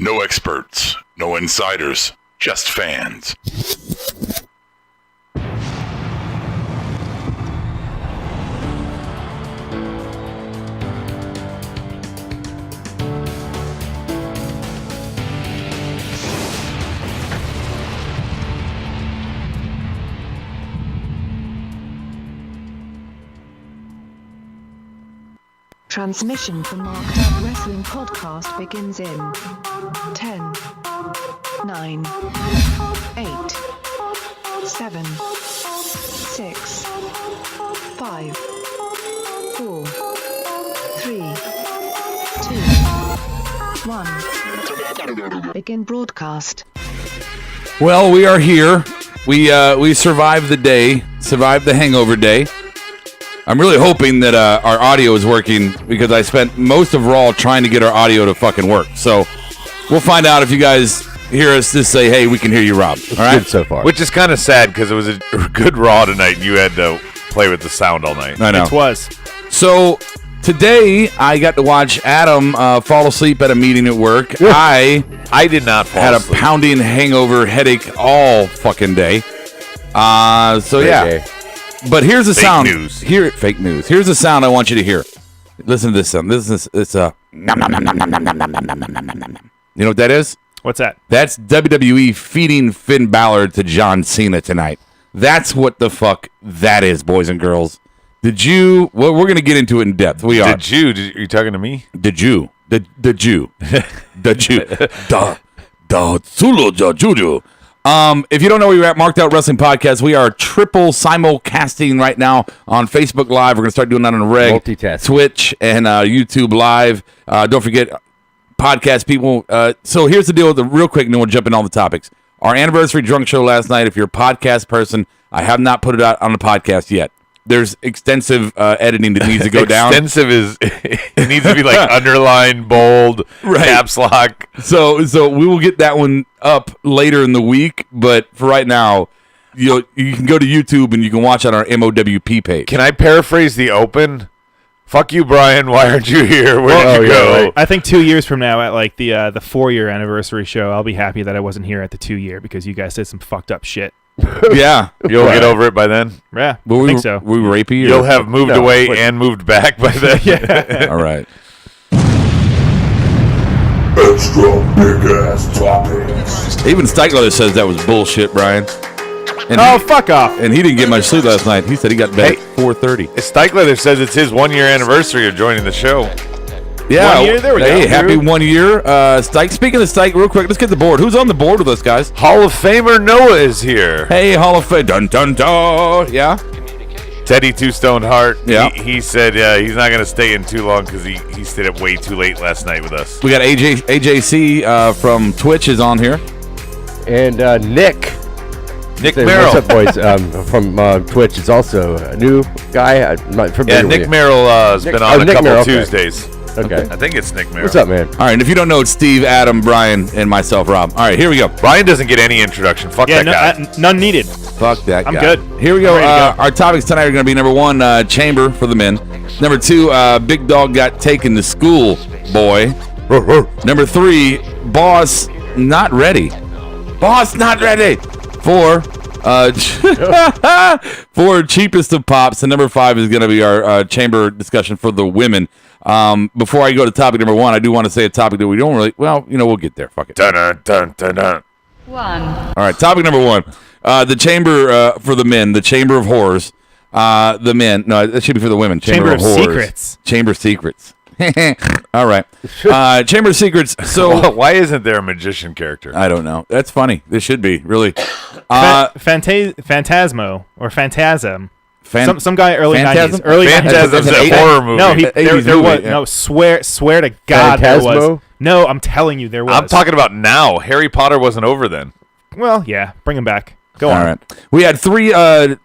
No experts, no insiders, just fans. Transmission from Marked Up Wrestling Podcast begins in 10, 9, 8, 7, 6, 5, 4, 3, 2, 1. Begin broadcast. Well, we are here. We survived the day, survived the hangover day. I'm really hoping that our audio is working because I spent most of Raw trying to get our audio to fucking work. So we'll find out if you guys hear us just say, hey, we can hear you, Rob. All right? Good so far. Which is kind of sad because it was a good Raw tonight. You had to play with the sound all night. I know. It was. So today I got to watch Adam fall asleep at a meeting at work. I did not fall had asleep. A pounding hangover headache all fucking day. So Great yeah. day. But here's the Fake sound. news. Fake news. Here's the sound I want you to hear. Listen to this sound. This is nom, nom, nom, nom, nom, nom, nom, nom, nom, nom, nom, nom, nom. You know what that is? What's that? That's WWE feeding Finn Balor to John Cena tonight. That's what the fuck that is, boys and girls. Did you? Well, we're gonna get into it in depth. We are. Are you talking to me? The Jew. The Jew. The Jew. The Zulu Juju. If you don't know where you're at, Marked Out Wrestling Podcast, we are triple simulcasting right now on Facebook Live. We're going to start doing that on the reg. Multitasking. Twitch and YouTube Live. Don't forget, podcast people. So here's the deal with real quick, and then we'll jump in all the topics. Our anniversary drunk show last night, if you're a podcast person, I have not put it out on the podcast yet. There's extensive editing that needs to go down. Extensive is it needs to be like underline, bold, caps lock. So we will get that one up later in the week, but for right now, you can go to YouTube and you can watch on our MOWP page. Can I paraphrase the open? Fuck you, Brian. Why aren't you here? Where'd you go? Right. I think 2 years from now, at like the 4-year anniversary show, I'll be happy that I wasn't here at the 2-year because you guys did some fucked up shit. Yeah. You'll get over it by then? Yeah, Well, I think so. We rapey? You'll have moved away and moved back by then? Yeah. All right. Extra big ass topics. Even Stikeler says that was bullshit, Brian. And Fuck off. and he didn't get much sleep last night. He said he got to bed at 4:30. Stikeler says it's his 1-year anniversary of joining the show. Yeah. 1 year? There we go. Hey, happy 1 year. Stike. Speaking of Stike, real quick, let's get the board. Who's on the board with us, guys? Hall of Famer Noah is here. Hey, Hall of Fame. Dun, dun, dun. Yeah. Teddy Two Stoned Heart. Yeah. He said he's not going to stay in too long because he stayed up way too late last night with us. We got AJC from Twitch is on here. And Nick Merrill. What's up, boys? From Twitch is also a new guy. I'm not Yeah, familiar Nick with Merrill has been on a Nick couple Merrill, okay. Tuesdays. Okay. I think it's Nick Merrill. What's up, man? All right, and if you don't know, it's Steve, Adam, Brian, and myself, Rob. All right, here we go. Brian doesn't get any introduction. Fuck Yeah, that guy. none needed. Fuck that I'm guy. good. Here we go. I'm ready to go. Our topics tonight are going to be number 1, chamber for the men. Number 2, big dog got taken to school, boy. Number 3, boss not ready. Boss not ready. 4, 4 cheapest of pops, and number 5 is going to be our chamber discussion for the women. Before I go to topic number 1, I do want to say a topic that we don't really. Well, we'll get there. Fuck it. Dun, dun, dun, dun. All right, topic number 1. The chamber for the men, the chamber of horrors. The men, no, that should be for the women. Chamber of horrors. secrets. Chamber of secrets. All right. Chamber of secrets. So Why isn't there a magician character? I don't know. That's funny. This should be really. Phantasmo or Phantasm. Some guy early Phantasm? 90s. Early Phantasm's 90s. a horror movie. No, there was. yeah. No, swear to God there was. Phantasmo? No, I'm telling you there was. I'm talking about now. Harry Potter wasn't over then. Well, yeah, bring him back. Go on. All right. We had 3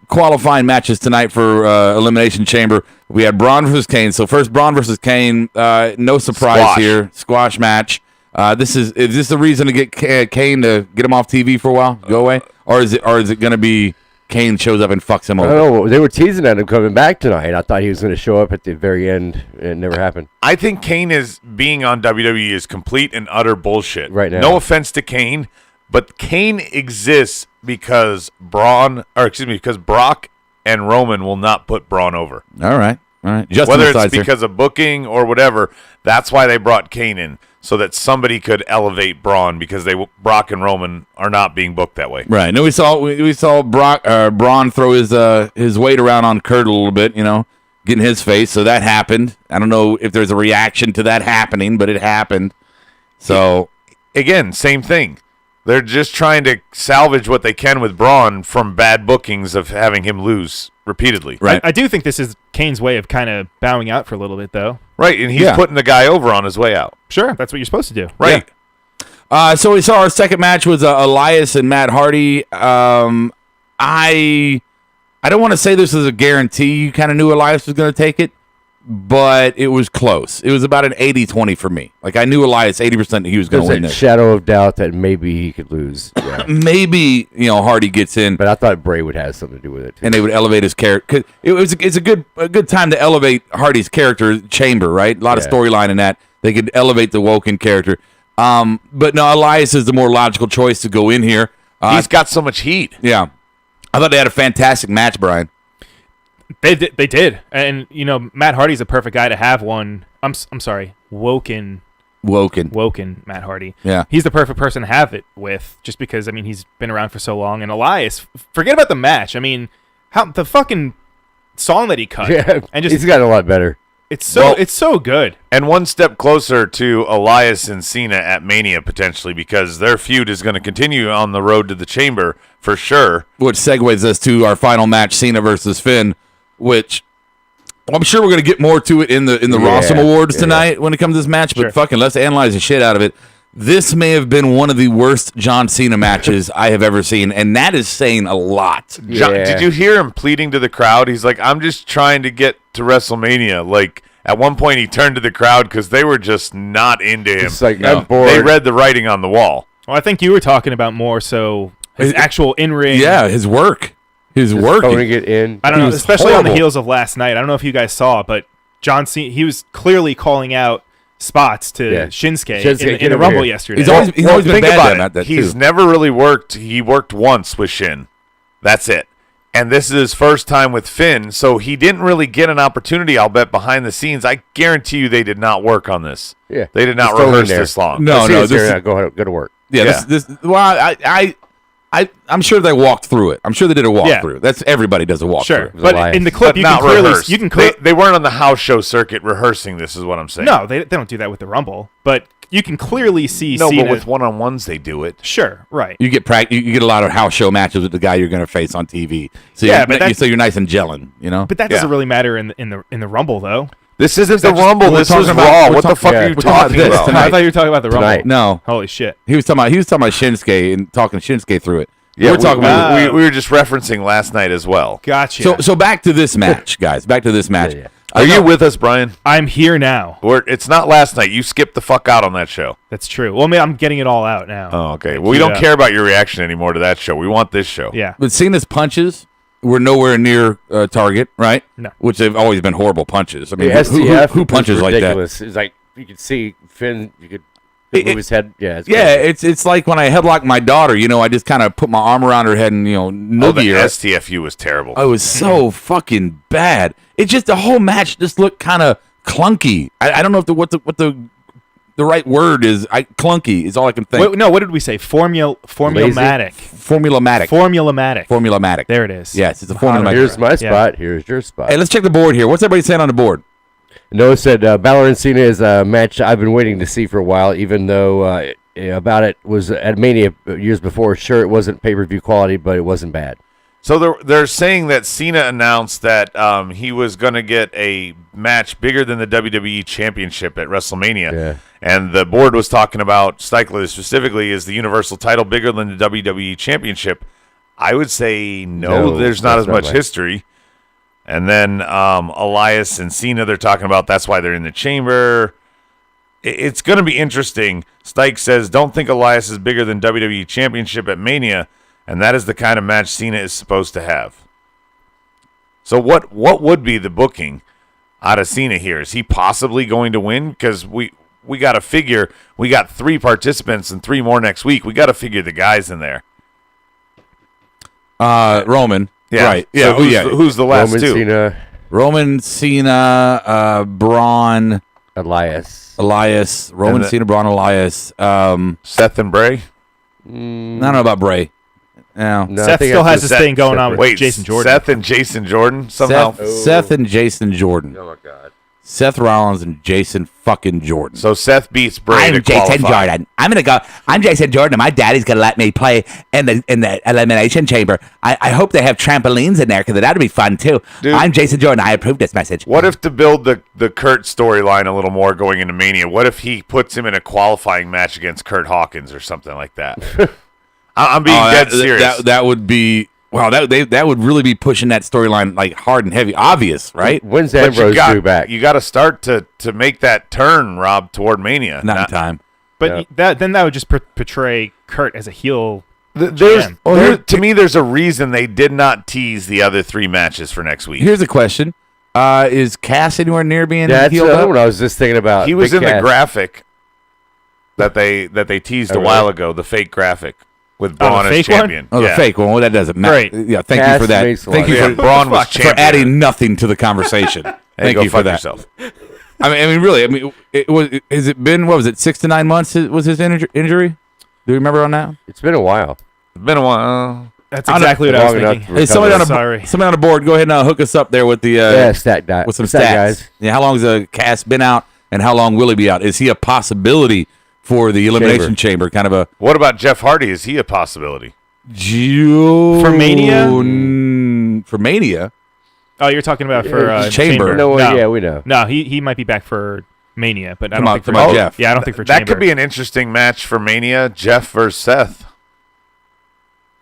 qualifying matches tonight for Elimination Chamber. We had Braun versus Kane. So first, Braun versus Kane. No surprise Squash. here. Squash match. Is this the reason to get Kane to get him off TV for a while? Go away, or is it going to be Kane shows up and fucks him I over. don't know. They were teasing at him coming back tonight. I thought he was going to show up at the very end. It never happened. I think Kane is being on WWE is complete and utter bullshit. Right now. No offense to Kane, but Kane exists because Brock and Roman will not put Braun over. All right. Justin Whether it's decides here. because of booking or whatever, that's why they brought Kane in, so that somebody could elevate Braun, because Brock and Roman are not being booked that way. Right. No, we saw Braun throw his weight around on Kurt a little bit, get in his face. So that happened. I don't know if there's a reaction to that happening, but it happened. So Again, same thing. They're just trying to salvage what they can with Braun from bad bookings of having him lose repeatedly. right. I do think this is Kane's way of kind of bowing out for a little bit, though. Right, and he's Yeah. putting the guy over on his way out. Sure, that's what you're supposed to do. Right. So we saw our second match was Elias and Matt Hardy. I don't want to say this was a guarantee. You kind of knew Elias was going to take it, but it was close. It was about an 80-20 for me. Like, I knew Elias 80% he was going There's to win that this. shadow of doubt that maybe he could lose. Yeah. Maybe Hardy gets in, But I thought Bray would have something to do with it. Too. and they would elevate his character. It's a good time to elevate Hardy's character. Chamber, right? A lot of Yeah. storyline in that. They could elevate the Woken character. But no, Elias is the more logical choice to go in here. He's got so much heat. Yeah, I thought they had a fantastic match, Brian. They did. And, Matt Hardy's a perfect guy to have one. I'm sorry, Woken Matt Hardy. Yeah. He's the perfect person to have it with, just because, he's been around for so long. And Elias, forget about the match. How the fucking song that he cut. Yeah, And just he's gotten a lot better. it's so good. And one step closer to Elias and Cena at Mania, potentially, because their feud is going to continue on the road to the Chamber for sure. Which segues us to our final match, Cena versus Finn, which I'm sure we're going to get more to it in the Rawsome Awards tonight when it comes to this match, but Sure. fucking let's analyze the shit out of it. This may have been one of the worst John Cena matches I have ever seen, and that is saying a lot. John, Yeah. did you hear him pleading to the crowd? He's like, I'm just trying to get to WrestleMania. Like, at one point he turned to the crowd because they were just not into him. It's like, No. I'm bored. They read the writing on the wall. Well, I think you were talking about more so his actual in-ring. Yeah, his work. His Just work. throwing it in. I don't He know, was especially on the horrible. heels of last night. I don't know if you guys saw, but John Cena, he was clearly calling out spots to Yeah. Shinsuke, Shinsuke, in get the over Rumble here. yesterday. He's always been think bad about at it. that He's too. never really worked. He worked once with Shin. That's it. And this is his first time with Finn, so he didn't really get an opportunity, I'll bet, behind the scenes. I guarantee you they did not work on this. Yeah. They did not Just throw it in rehearse there. this long. No, See, no, it's this there, is- go to work. Yeah, Yeah. this well, I'm sure they walked through it. I'm sure they did a walkthrough. That's everybody does a walkthrough. Sure, was but Elias. in the clip But you can not clearly rehearsed. you can clearly They weren't on the house show circuit rehearsing this, is what I'm saying. no, they don't do that with the Rumble, but you can clearly see No, Cena. but with one-on-ones they do it. Sure, right. You get you get a lot of house show matches with the guy you're going to face on TV. So Yeah, you're, but that's- so you're nice and gelling, But that doesn't really matter in the Rumble, though. This isn't the just- Rumble. we're This talking is about- Raw. we're What the talk- fuck yeah, are you we're talking about talking this about? tonight. I thought you were talking about the Rumble. Tonight. No, Holy shit. he was talking about Shinsuke and talking Shinsuke through it. Yeah, we're talking about. we were just referencing last night as well. Gotcha. So back to this match, guys. Back to this match. Yeah. Are you with us, Brian? I'm here now. It's not last night. You skipped the fuck out on that show. That's true. Well, I'm getting it all out now. Oh, okay. Well, we don't care about your reaction anymore to that show. We want this show. Yeah. But Cena's punches were nowhere near target, right? No. Which they've always been horrible punches. I mean, The who STF punches was like that? ridiculous. It's like you could see Finn. You could move his head. Yeah, it's Yeah, crazy. it's like when I headlock my daughter. I just kind of put my arm around her head and Oh, the noogie her. STFU was terrible. Oh, it was so fucking bad. It just the whole match just looked kind of clunky. I don't know if what the right word is. Clunky is all I can think. Wait, no, what did we say? Formulamatic. Formulamatic. Formulamatic. There it is. Yes, it's a formulamatic. Here's my spot. Here's your spot. Hey, let's check the board here. What's everybody saying on the board? Noah said Balor and Cena is a match I've been waiting to see for a while, even though about it was at Mania years before. Sure, it wasn't pay-per-view quality, but it wasn't bad. So they're saying that Cena announced that he was going to get a match bigger than the WWE Championship at WrestleMania. Yeah. And the board was talking about, Steichler specifically, is the Universal title bigger than the WWE Championship? I would say no, there's not that's as not much right. history. And then Elias and Cena, they're talking about that's why they're in the chamber. It's going to be interesting. Steich says, don't think Elias is bigger than WWE Championship at Mania. and that is the kind of match Cena is supposed to have. So what would be the booking out of Cena here? Is he possibly going to win? Because we got to figure we got 3 participants and 3 more next week. We got to figure the guys in there. Roman. Yeah. Right. So who's the last Roman, 2? Cena, Roman, Cena, Braun, Elias. Roman, Cena, Braun, Elias. Seth and Bray? I don't know about Bray. No. No, I Seth think still that's has just this thing going on with Wait, Jason Jordan. Seth and Jason Jordan somehow? Seth and Jason Jordan. Oh my God. Seth Rollins and Jason fucking Jordan. So Seth beats Bray I'm to Jason qualify. Jordan. I'm Jason Jordan, and my daddy's gonna let me play in the elimination chamber. I hope they have trampolines in there because that'd be fun too. Dude. I'm Jason Jordan. I approve this message. What if, to build the Kurt storyline a little more going into Mania, what if he puts him in a qualifying match against Kurt Hawkins or something like that? I'm being dead serious. That would be wow. That would really be pushing that storyline like hard and heavy. Obvious, right? When's But Ambrose due back? You got to start to make that turn, Rob, toward Mania. Not in time. But that would just portray Kurt as a heel. There's, Jam. to me, there's a reason they did not tease the other 3 matches for next week. Here's a question: is Cass anywhere near being That's healed the other up? one I was just thinking about. He was Big in the Cass. graphic that they teased Oh, a really? while ago, the fake graphic with the Braun as fake one? champion. Oh, the Yeah. fake one. Well, that doesn't matter. Great. Yeah, thank Cass you for that. makes a Thank lot you of Yeah, for, Braun was for champion. adding nothing to the conversation. Hey, Thank go you for fuck that. yourself. I mean, really. I mean, it was. Has it been? What was it? 6 to 9 months was his injury? Do you remember on that? It's been a while. It's been a while. That's exactly what I was Long enough thinking. to Hey, somebody on, Sorry. somebody on the board, go ahead and hook us up there with the Yeah, stat guy. with some Stat stats. guys. Yeah, how long has Cass been out, and how long will he be out? Is he a possibility for the Elimination Chamber? Kind of a What about Jeff Hardy? Is he a possibility? For Mania? For Mania, Oh, you're talking about for Chamber. No, yeah, we know. No, he might be back for Mania, but I Come don't on, think for come on, Chamber. Jeff. Yeah, I don't think for That Chamber. could be an interesting match for Mania. Jeff versus Seth.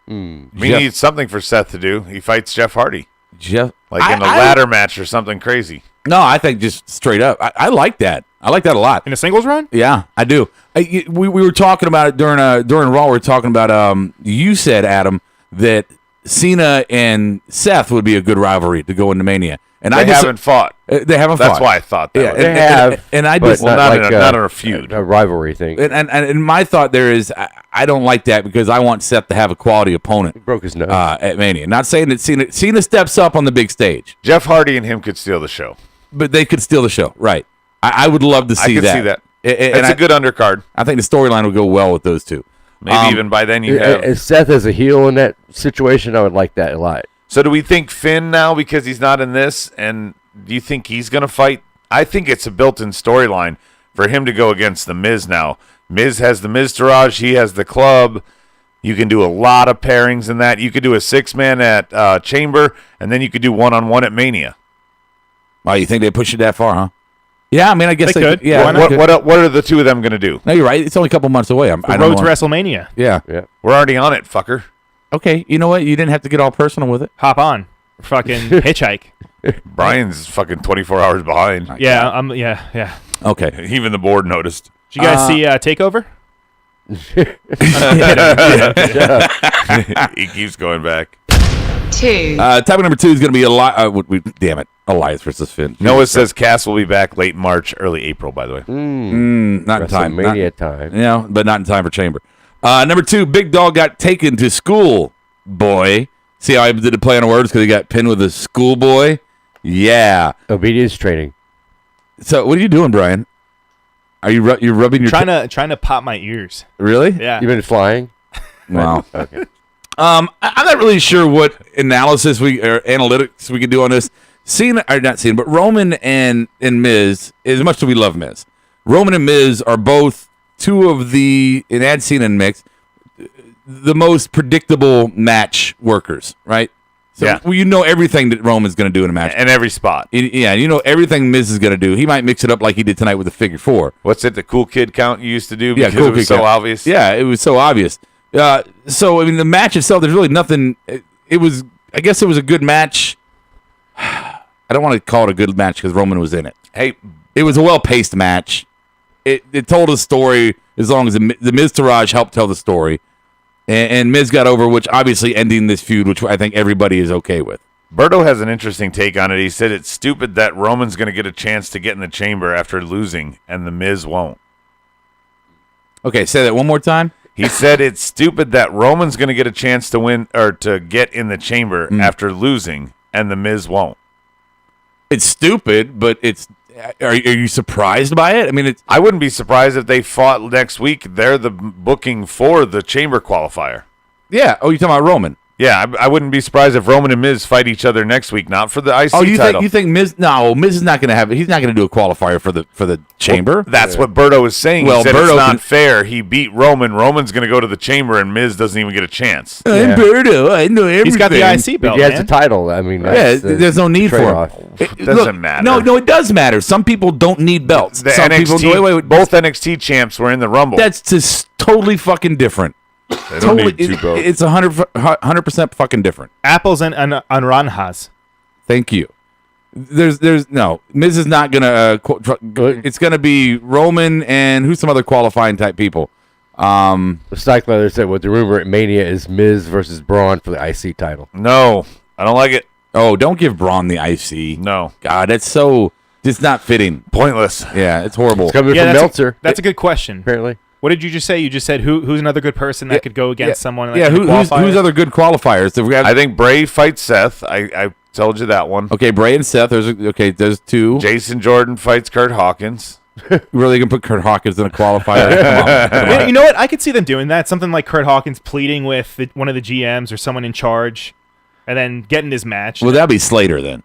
We Jeff- need something for Seth to do. He fights Jeff Hardy, Jeff. like in a ladder match or something crazy. No, I think just straight up. I like that. I like that a lot. in a singles run. Yeah, I do. We were talking about it during Raw. We were talking about you said, Adam, that Cena and Seth would be a good rivalry to go into Mania, and They I just haven't fought. they haven't That's fought. why I thought that. Yeah, was- They have, and I but just Well, not like in a feud. a rivalry thing. and my thought there is I don't like that because I want Seth to have a quality opponent He broke his nose. at Mania. Not saying that Cena steps up on the big stage, Jeff Hardy and him could steal the show. but they could steal the show, right? I would love to see I could that. see that. And It's a good undercard. I think the storyline would go well with those two. Maybe even by then you have. As Seth as a heel in that situation, I would like that a lot. So do we think Finn now because he's not in this? And do you think he's going to fight? I think it's a built-in storyline for him to go against the Miz now. Miz has the Miztourage. He has the club. You can do a lot of pairings in that. You could do a 6-man at Chamber, and then you could do one-on-one at Mania. Oh, you think they push it that far, huh? Yeah, I mean, I guess They they could. Yeah, Why they not? could. What are the two of them going to do? No, you're right. It's only a couple months away. I The don't road to want- WrestleMania. Yeah. Yeah. We're already on it, fucker. Okay. You know what? You didn't have to get all personal with it. Hop on, fucking hitchhike. Brian's fucking 24 hours behind. Yeah, yeah. Okay. Even the board noticed. Did you guys see Takeover? He keeps going back. 2, Topic number 2 is going to be damn it, Elias versus Finn. Noah says Cass will be back late March, early April, by the way. Not in time. WrestleMania time. Yeah, but not in time for Chamber. Number 2, Big Dog got taken to school. Boy, see how I did the play on words because he got pinned with a schoolboy. Yeah. Obedience training. So what are you doing, Brian? Are you you're rubbing your Trying to pop my ears. really? Yeah. You've been flying? Wow. Okay. I'm not really sure what analysis or analytics we can do on this. Cena, or not Cena, but Roman and Miz, as much as we love Miz, Roman and Miz are both two of the, and add Cena in the mix, the most predictable match workers, right? So Yeah. you know everything that Roman's going to do in a match. And every spot. Yeah, you know everything Miz is going to do. He might mix it up like he did tonight with the figure 4. What's it, the cool kid count you used to do? Yeah, Because cool it was kid so count. obvious. Yeah, it was so obvious. So I mean, the match itself, there's really nothing. It was, I guess, it was a good match. I don't want to call it a good match because Roman was in it. Hey, It was a well-paced match. It told a story as long as the Miztourage helped tell the story. and Miz got over, which obviously ending this feud, which I think everybody is okay with. Berto has an interesting take on it. He said it's stupid that Roman's going to get a chance to get in the chamber after losing, and the Miz won't. Okay, say that one more time. He said it's stupid that Roman's going to get a chance to win or to get in the chamber after losing, and the Miz won't. It's stupid, but it's. Are you surprised by it? I mean, I wouldn't be surprised if they fought next week. They're the booking for the chamber qualifier. Yeah. Oh, you're talking about Roman. Yeah, I wouldn't be surprised if Roman and Miz fight each other next week, not for the IC title. You think Miz? No, Miz is not going to have. He's not going to do a qualifier for the chamber. Well, that's what Berto is saying. Well, he said Berto it's not fair. He beat Roman. Roman's going to go to the chamber, and Miz doesn't even get a chance. I'm Berto. I know everything. He's got the IC belt. He has the title. I mean, there's no need for it. It doesn't matter. No, it does matter. Some people don't need belts. The Some NXT, people wait. Both NXT champs were in the Rumble. That's just totally fucking different. They don't need two belts. It's 100% fucking different. Apples and naranjas. Thank you. There's no Miz is not gonna. It's gonna be Roman and who's some other qualifying type people. The Psych Leather said what the rumor at Mania is Miz versus Braun for the IC title. No, I don't like it. Oh, don't give Braun the IC. No. God, that's so. It's not fitting. Pointless. Yeah, it's horrible. It's coming from Meltzer. That's a good question. Apparently. What did you just say? You just said who's another good person that could go against someone? Yeah, who's other good qualifiers? I think Bray fights Seth. I told you that one. Okay, Bray and Seth. There's two. Jason Jordan fights Kurt Hawkins. Really gonna put Kurt Hawkins in a qualifier? Come on. You know what? I could see them doing that. Something like Kurt Hawkins pleading with one of the GMs or someone in charge, and then getting his match. Well, that'd be Slater then.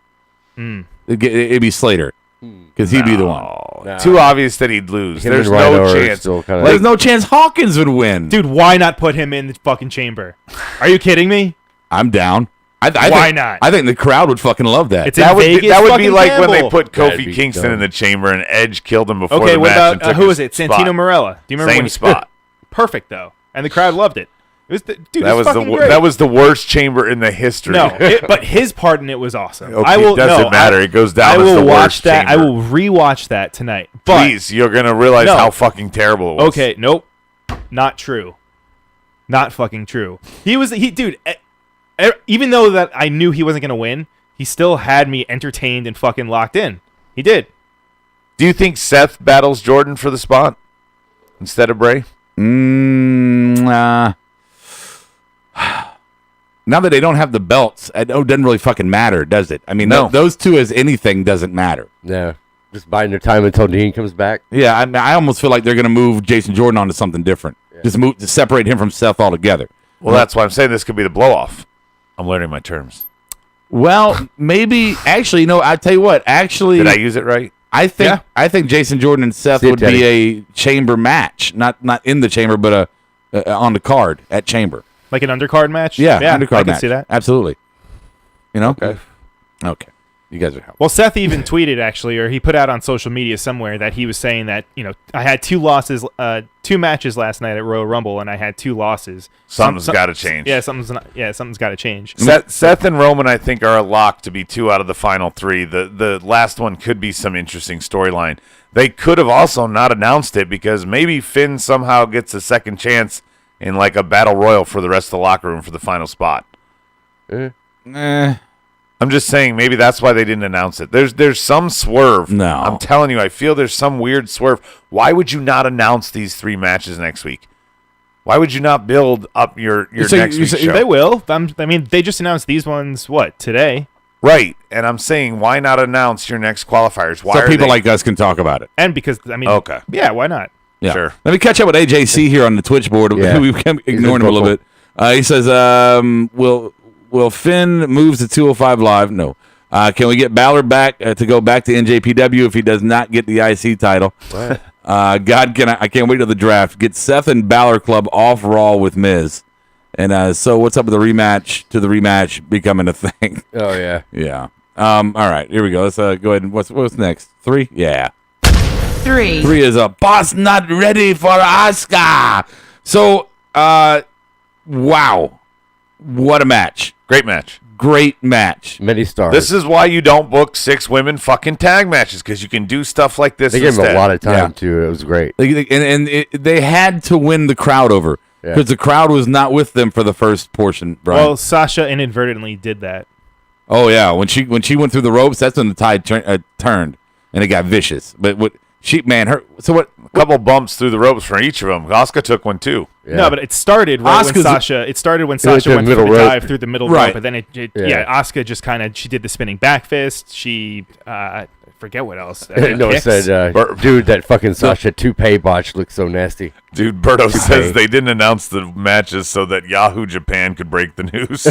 It'd be Slater. Because he'd be the one. No. Too obvious that he'd lose. Him There's and Rhino no are chance. still kinda- There's no chance Hawkins would win. Dude, why not put him in the fucking chamber? Are you kidding me? I'm down. Why not? I think the crowd would fucking love that. It's That in would Vegas. be like fucking when they gamble. put That'd Kofi be Kingston dumb. in the chamber and Edge killed him before Okay, the what match. and about took who his was it? spot. Santino Marella. Do you remember Same when he spot. Perfect though, and the crowd loved it. It was dude. That it was was the fucking great. that was the worst chamber in the history. No, but his part in it was awesome. Okay, I will. it doesn't matter. It goes down I as will the watch worst that. chamber. I will rewatch that tonight. But Please, you're gonna realize No. how fucking terrible it was. okay, nope, not true. Not fucking true. Dude. Even though that I knew he wasn't gonna win, he still had me entertained and fucking locked in. He did. Do you think Seth battles Jordan for the spot instead of Bray? Now that they don't have the belts, it doesn't really fucking matter, does it? I mean, No. those two as anything doesn't matter. Yeah. Just biding their time until Dean comes back. Yeah, I almost feel like they're going to move Jason Jordan onto something different. Just to separate him from Seth altogether. Well, that's why I'm saying this could be the blow-off. I'm learning my terms. Well, maybe actually, I tell you what. Actually, Did I use it right? I think Jason Jordan and Seth See you, would Teddy. be a chamber match, not in the chamber, but on the card at chamber. Like an undercard match. Yeah, I undercard can match. see that. Absolutely. Okay. Okay. You guys are helping. Well, Seth even tweeted actually, or he put out on social media somewhere that he was saying that I had two matches last night at Royal Rumble, and I had two losses. Something's got to change. Yeah, something's got to change. Seth and Roman, I think, are a lock to be 2 out of the final 3. The last one could be some interesting storyline. They could have also not announced it because maybe Finn somehow gets a second chance in like a battle royal for the rest of the locker room for the final spot. I'm just saying maybe that's why they didn't announce it. There's some swerve. No. I'm telling you, I feel there's some weird swerve. Why would you not announce these 3 matches next week? Why would you not build up your next week's show? They will. I mean, they just announced these ones today, Right, and I'm saying why not announce your next qualifiers? Why So are people they- like us can talk about it. and because Okay. yeah, why not? Yeah. Sure. Let me catch up with AJC here on the Twitch board. Yeah. We've been ignoring him a little bit. He says, will Finn moves to 205 Live? No. Can we get Balor back to go back to NJPW if he does not get the IC title? I can't wait till the draft. Get Seth and Balor Club off Raw with Miz. And so what's up with the rematch becoming a thing? Oh, yeah. Yeah. All right, here we go. Let's go ahead and what's next? 3? Yeah. 3. 3 is a boss not ready for Asuka. So, wow. What a match. Great match. Great match. Many stars. This is why you don't book 6 women fucking tag matches because you can do stuff like this. They gave him instead. a lot of time, Yeah. too. It was great. They had to win the crowd over because the crowd was not with them for the first portion. Brian. Well, Sasha inadvertently did that. Oh yeah, when she went through the ropes, that's when the tide turned and it got vicious. But what a couple bumps through the ropes for each of them. Asuka took one too. Yeah. No, but it started when Sasha. It started when Sasha went through the dive through the middle rope, and then Asuka just kind of she did the spinning back fist. She I forget what else. No, it said, dude, that fucking Sasha toupee botch looks so nasty. Dude, Berto says they didn't announce the matches so that Yahoo Japan could break the news.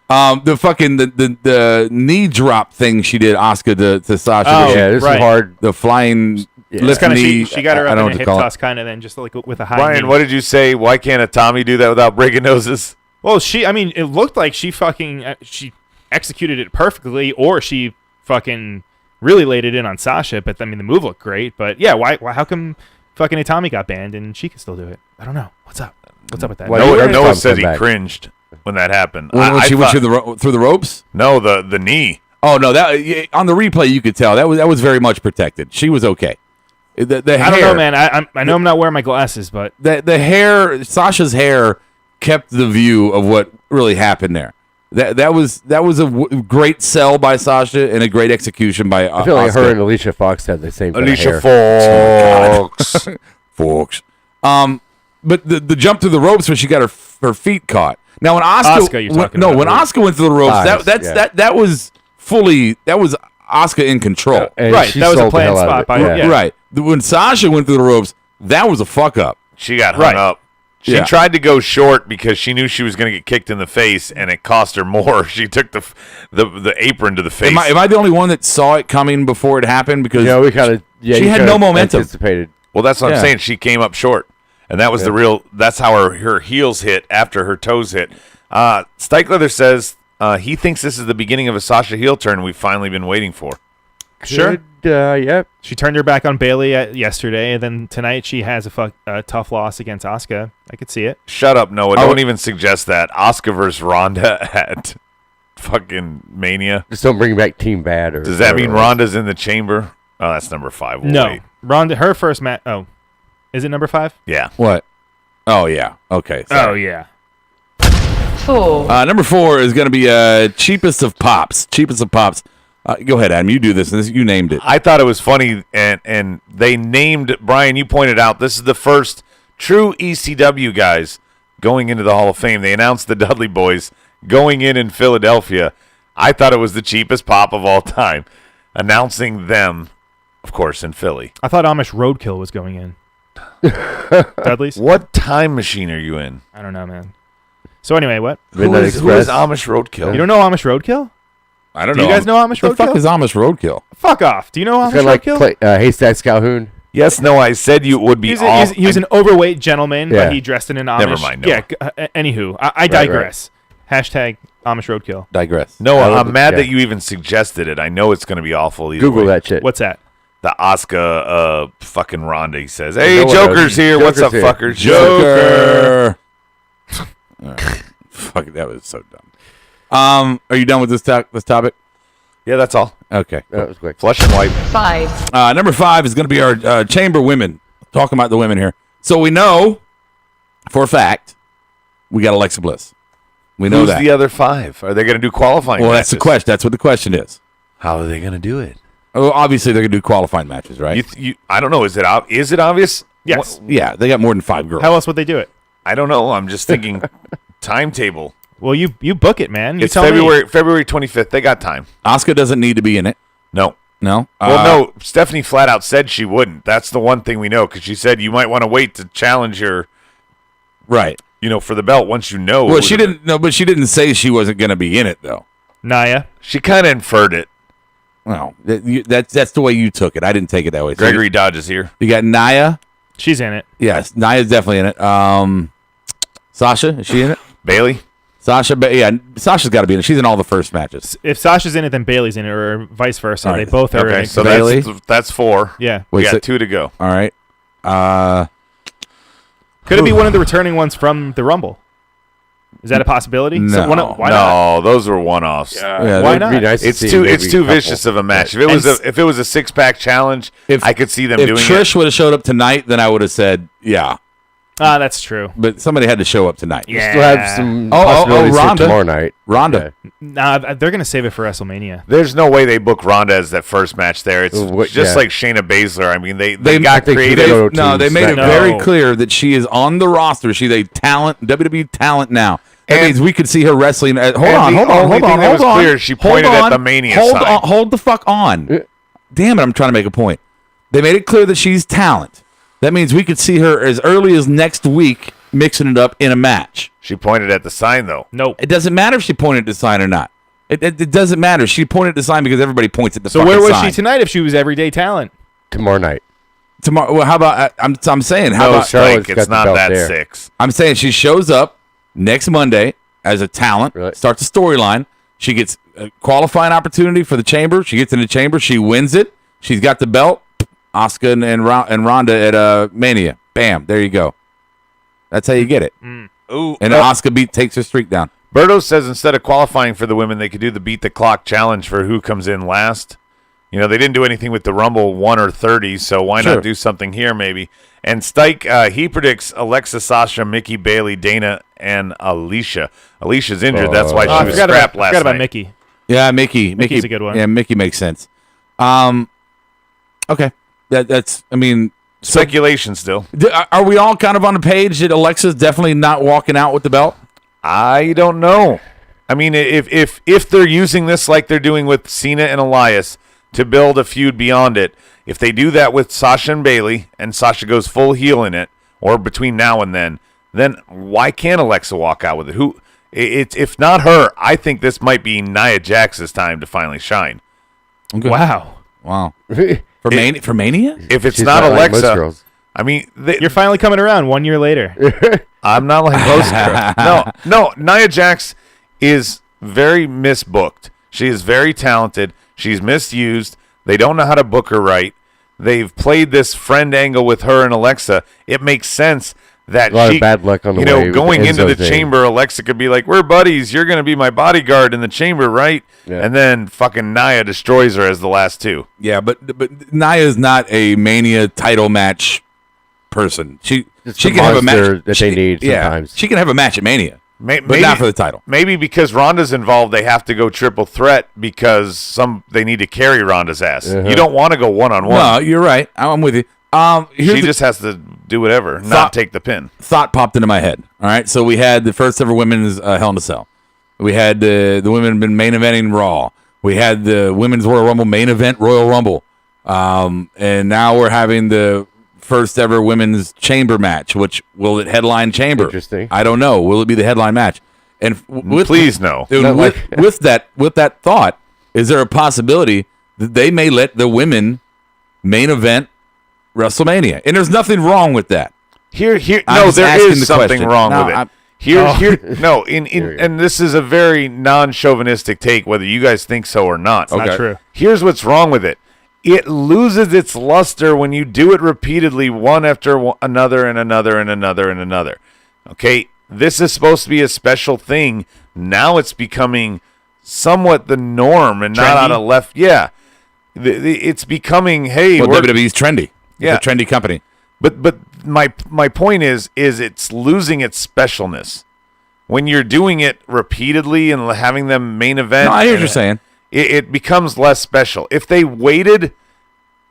The knee drop thing she did, Asuka to Sasha. Oh, yeah, this is hard. The flying lift knee. She got her I up don't in a know hip what to call toss kind of then just like with a high Brian, knee. what did you say? Why can't a Tommy do that without breaking noses? Well, it looked like she fucking she executed it perfectly, or she fucking really laid it in on Sasha. But I mean, the move looked great. But yeah, why how come fucking Itami got banned and she can still do it? I don't know. What's up? What's up with that? Well, Noah said he cringed when that happened. When she went through the ropes? No, the knee. Oh no, that on the replay you could tell that was very much protected. She was okay. The hair, I don't know, man. I know I'm not wearing my glasses, but the hair, Sasha's hair, kept the view of what really happened there. That was a great sell by Sasha and a great execution by I feel like Asuka. her and Alicia Fox had the same kind of hair. Fox. Folks. But the jump through the ropes when she got her feet caught. Now when Asuka you're talking about, when right? Asuka went through the ropes, that was Asuka in control. And right, she that was a sold the planned hell out of spot it. by Yeah. Right. When Sasha went through the ropes, that was a fuck up. She got hung Right. up. She Yeah. tried to go short because she knew she was going to get kicked in the face, and it cost her more. She took the apron to the face. Am I the only one that saw it coming before it happened? Because Yeah, we kind of. Yeah, She you had kinda no momentum. Anticipated. Well, that's what Yeah. I'm saying. She came up short, and that was that's how her heels hit after her toes hit. Stikelether says he thinks this is the beginning of a Sasha heel turn we've finally been waiting for. Sure. Yep. she turned her back on Bailey yesterday, and then tonight she has a tough loss against Asuka. I could see it. Shut up, Noah. Don't even suggest that. Asuka versus Ronda at fucking Mania. Just don't bring back Team Bad. Or Does that mean whatever. Ronda's in the chamber? Oh, that's number 5. We'll No, wait. Ronda, her first match. Oh, is it number 5? Yeah. what? Oh yeah. Okay. Oh sorry. yeah. 4, Number 4 is going to be cheapest of pops. Cheapest of pops. Go ahead, Adam. You do this. You named it. I thought it was funny, and they named, Brian, you pointed out, this is the first true ECW guys going into the Hall of Fame. They announced the Dudley Boys going in Philadelphia. I thought it was the cheapest pop of all time, announcing them, of course, in Philly. I thought Amish Roadkill was going in. Dudley's? What time machine are you in? I don't know, man. So anyway, what? Midnight Who is Express. Amish Roadkill? You don't know Amish Roadkill? I don't Do know. you guys know Amish What the fuck Roadkill? is Amish Roadkill? Fuck off. Do you know Amish Kind of like Roadkill? Haystacks Calhoun. Yes, no, I said you would be off. He was an overweight gentleman, Yeah. but he dressed in an Amish. Never mind, Noah. Yeah. Anywho, I digress. Hashtag Amish Roadkill. Digress. No, I love I'm it, mad yeah. that you even suggested it. I know it's going to be awful either Google way. that shit. What's that? The Asuka fucking Ronda, he says. Hey, No one Joker's knows. here. What's up, Joker's here. fuckers? Joker. All right. Fuck, that was so dumb. Are you done with this topic? Yeah, that's all. Okay. That was quick. Flush and wipe. 5, Number 5 is going to be our chamber women. Talking about the women here. So we know for a fact we got Alexa Bliss. We know Who's that. the other 5? Are they going to do qualifying Well, matches? that's the question. That's what the question is. How are they going to do it? Oh, obviously they're going to do qualifying matches, right? I don't know. Is it obvious? Yes. Yeah, they got more than 5 girls. How else would they do it? I don't know. I'm just thinking timetable. Well, you book it, man. You It's tell me. February 25th. They got time. Asuka doesn't need to be in it. No. No. Well, no. Stephanie flat out said she wouldn't. That's the one thing we know because she said you might want to wait to challenge her, Right. for the belt once you know. Well, she didn't. No, but she didn't say she wasn't going to be in it, though. Naya. She kind of inferred it. Well, that's the way you took it. I didn't take it that way. So Gregory Dodge is here. you got Nia. She's in it. Yes, Nia's definitely in it. Sasha, is she in it? Bailey. Sasha's got to be in it. She's in all the first matches. If Sasha's in it, then Bailey's in it, or vice versa. All They right. both are in Okay, it. so Bailey? that's 4. Yeah. We Wait, got so- 2 to go. All right. Could it be one of the returning ones from the Rumble? Is that a possibility? No. Why not? No, those were one-offs. Yeah, Why It'd be not? nice to It's see too maybe it's too a couple. vicious of a match. If it was a 6-pack challenge, If- I could see them If doing Trish would have showed up tonight, then I would have said, yeah. That's true. but somebody had to show up tonight. Yeah. Still have some possibilities for Ronda. tomorrow night. Ronda. Nah, they're gonna save it for WrestleMania. There's no way they book Ronda as that first match there. It's just yeah. like Shayna Baszler. I mean, they I got think creative. Go No, to they made it No. very clear that she is on the roster. She's a talent, WWE talent now. That And- means we could see her wrestling. Hold And on, the hold on, only hold thing on, that hold was on. clear, she Hold pointed at on, the Mania hold sign. on, hold the fuck on. Damn it, I'm trying to make a point. They made it clear that she's talent. That means we could see her as early as next week mixing it up in a match. She pointed at the sign, though. Nope. It doesn't matter if she pointed at the sign or not. It doesn't matter. She pointed at the sign because everybody points at the So fucking where was sign. she tonight if she was everyday talent? tomorrow night. Tomorrow. Well, how about I'm saying how No, about Charlotte's Spike, got it's the not belt that there. 6. I'm saying she shows up next Monday as a talent, Right. starts a storyline. She gets a qualifying opportunity for the chamber. She gets in the chamber. She wins it. She's got the belt. Asuka and Ronda at Mania. Bam. There you go. That's how you get it. Ooh, And Asuka takes her streak down. Berto says instead of qualifying for the women, they could do the beat the clock challenge for who comes in last. You know, they didn't do anything with the Rumble 1 or 30, so why Sure. not do something here maybe? And Stike, he predicts Alexa, Sasha, Mickey, Bailey, Dana, and Alicia. Alicia's injured. That's why Oh, she was scrapped last forgot about night. Mickey. Yeah, Mickey. Mickey's a good one. Yeah, Mickey makes sense. Okay. That's. I mean, Speculation still. are we all kind of on the page that Alexa's definitely not walking out with the belt? I don't know. I mean, if they're using this like they're doing with Cena and Elias to build a feud beyond it, if they do that with Sasha and Bailey, and Sasha goes full heel in it, or between now and then why can't Alexa walk out with it? If not her, I think this might be Nia Jax's time to finally shine. Okay. Wow. Wow. For Mania? If it's She's not like most Alexa, girls. I mean, You're finally coming around 1 year later. I'm not like most girls. No, Nia Jax is very misbooked. She is very talented. She's misused. They don't know how to book her right. They've played this friend angle with her and Alexa. It makes sense that A lot of she, bad luck on the you way know, with going into Enzo the thing. chamber, Alexa could be like, "We're buddies. You're going to be my bodyguard in the chamber, right?" Yeah. And then fucking Nia destroys her as the last two. Yeah, but Nia's not a Mania title match person. She It's she the can have a monster match that they need sometimes. She can have a match at Mania, Maybe, but not for the title. Maybe because Ronda's involved, they have to go triple threat because they need to carry Ronda's ass. Uh-huh. You don't want to go one-on-one. No, you're right. I'm with you. Here's She the just has to do whatever, not Thought- take the pin. thought popped into my head. All right, so we had the first ever women's Hell in a Cell. We had the women been main eventing Raw. We had the women's Royal Rumble main event Royal Rumble, and now we're having the first ever women's chamber match. Which will it headline chamber? Interesting. I don't know. Will it be the headline match? And with Please no. Dude, Not with, like- with that thought, is there a possibility that they may let the women main event WrestleMania? And there's nothing wrong with that. Here. I'm No, just there asking is the something question. wrong No, with it. I'm- Here. No, Here we go. and this is a very non-chauvinistic take, whether you guys think so or not. Okay. Not true. Here's what's wrong with it. It loses its luster when you do it repeatedly, one after another and another and another and another. Okay, this is supposed to be a special thing. Now it's becoming somewhat the norm and not Trendy? out of left. Yeah, it's becoming. Hey, Well, we're- WWE's trendy. Yeah. It's a trendy company. But my point is it's losing its specialness when you're doing it repeatedly and having them main event. No, I hear what and you're saying. It becomes less special. If they waited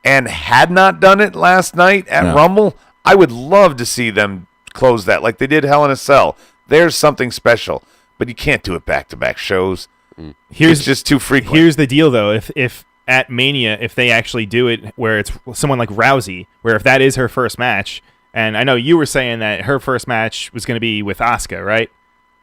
and had not done it last night at Yeah. Rumble, I would love to see them close that like they did Hell in a Cell. There's something special, but you can't do it back-to-back shows. Here's It's just too frequent. Here's the deal, though. If at Mania, if they actually do it where it's someone like Rousey, where if that is her first match, and I know you were saying that her first match was going to be with Asuka, right?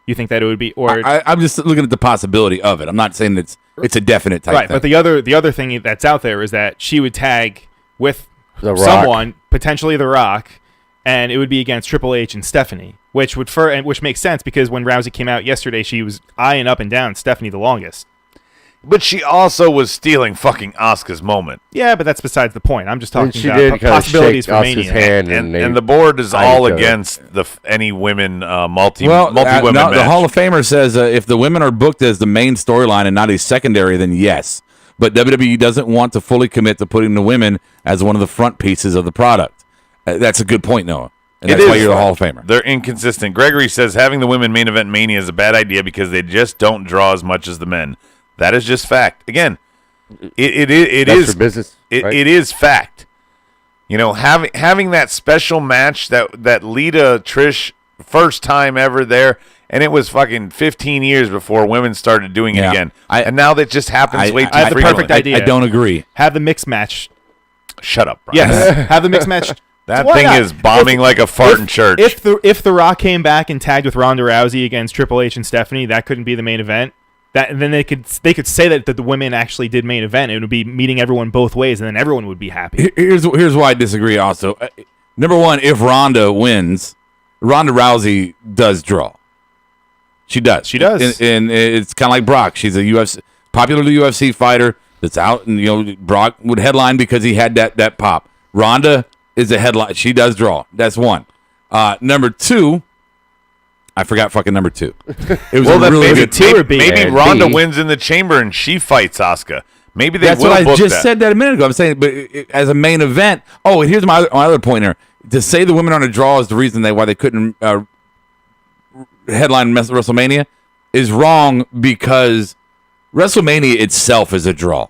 You think that it would be, or I'm just looking at the possibility of it. I'm not saying it's a definite type right? thing. But the other thing that's out there is that she would tag with The Rock. someone, potentially The Rock, and it would be against Triple H and Stephanie, which which makes sense because when Rousey came out yesterday, she was eyeing up and down Stephanie the longest. But she also was stealing fucking Asuka's moment. Yeah, but that's besides the point. I'm just And talking she about did kind of possibilities shake for Asuka's Mania. hand, And the board is eyed all each other. against any women multi well, women no, match. the Hall of Famer says if the women are booked as the main storyline and not a secondary, then yes. But WWE doesn't want to fully commit to putting the women as one of the front pieces of the product. That's a good point, Noah. And that's why you're the Hall of Famer. They're inconsistent. Gregory says having the women main event Mania is a bad idea because they just don't draw as much as the men. That is just fact. Again, it is for business. Right? It is fact. You know, having that special match that Lita Trish first time ever there, and it was fucking 15 years before women started doing it again. And now that just happens way too I have the frequently. perfect idea. I don't agree. Have the mixed match. Shut up, Brian. Yes, have the mixed match. That Why thing not? is bombing like a fart in church. If the Rock came back and tagged with Ronda Rousey against Triple H and Stephanie, that couldn't be the main event. Then they could say that the women actually did main event. It would be meeting everyone both ways, and then everyone would be happy. Here's why I disagree. Also, number one, if Ronda wins, Ronda Rousey does draw. She does. She does. And it's kind of like Brock. She's a popular UFC fighter that's out, and Brock would headline because he had that pop. Ronda is a headline. She does draw. That's one. Number two, I forgot fucking number two. It was maybe good. maybe Ronda wins in the chamber and she fights Asuka. Maybe they That's will what I book just that. said that a minute ago. I'm saying, but as a main event. Oh, and here's my other point here. To say the women on a draw is the reason why they couldn't headline WrestleMania is wrong, because WrestleMania itself is a draw.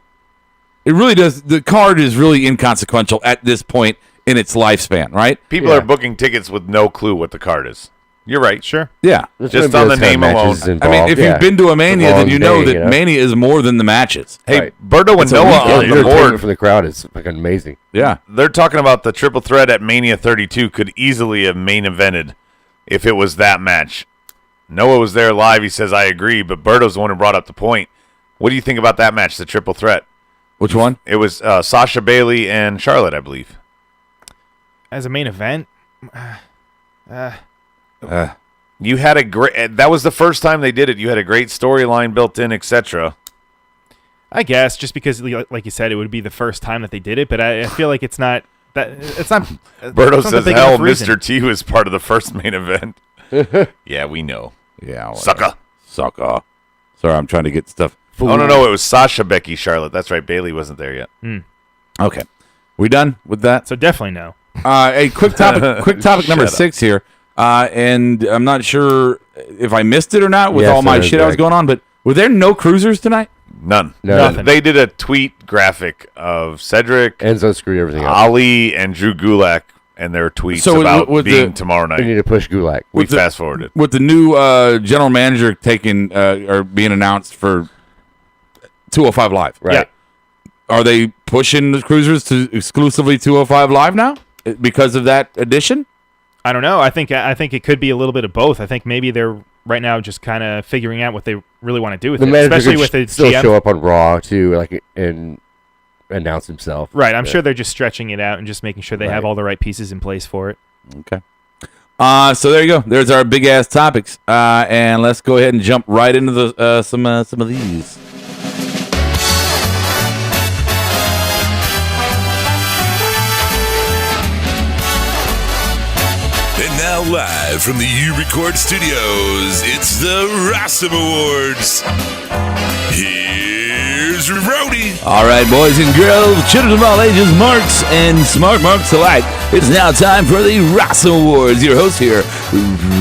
It really does. The card is really inconsequential at this point in its lifespan, right? People are booking tickets with no clue what the card is. You're right. Sure. Yeah. Just on the name alone. I mean, if you've been to a Mania, then you know that Mania is more than the matches. Hey, Berto and Noah on the board from the crowd is fucking amazing. Yeah. They're talking about the triple threat at Mania 32 could easily have main evented if it was that match. Noah was there live. He says, I agree, but Berto's the one who brought up the point. What do you think about that match, the triple threat? Which one? It was Sasha, Bailey, and Charlotte, I believe. As a main event, you had a great. That was the first time they did it. You had a great storyline built in, etc. I guess just because, like you said, it would be the first time that they did it. But I feel like it's not that. It's not. Berto it's not says, the big "Hell, enough reason." Mr. T was part of the first main event." Yeah, we know. Yeah. Sucker. Sorry, I'm trying to get stuff. Oh no, it was Sasha, Becky, Charlotte. That's right. Bailey wasn't there yet. Okay. We done with that? So definitely no. A quick topic number 6 here. And I'm not sure if I missed it or not with all my shit that was going on, but were there no cruisers tonight? None. Nothing. They did a tweet graphic of Cedric, Enzo screwed everything up. Ali, and Drew Gulak and their tweets about being tomorrow We need night. to push Gulak. We fast forwarded. With the new general manager taking or being announced for 205 Live. Right. Yeah. Are they pushing the cruisers to exclusively 205 Live now because of that addition? I don't know. I think it could be a little bit of both. I think maybe they're right now just kind of figuring out what they really want to do with The it, manager especially could with the still GM. show up on Raw too, and announce himself. Right. I'm sure they're just stretching it out and just making sure they have Right. all the right pieces in place for it. Okay. So there you go. There's our big ass topics, and let's go ahead and jump right into the some of these. And now live from the U-Record Studios, it's the Rossum Awards. Here's Rowdy. All right, boys and girls, children of all ages, marks and smart marks alike. It's now time for the Rossum Awards. Your host here,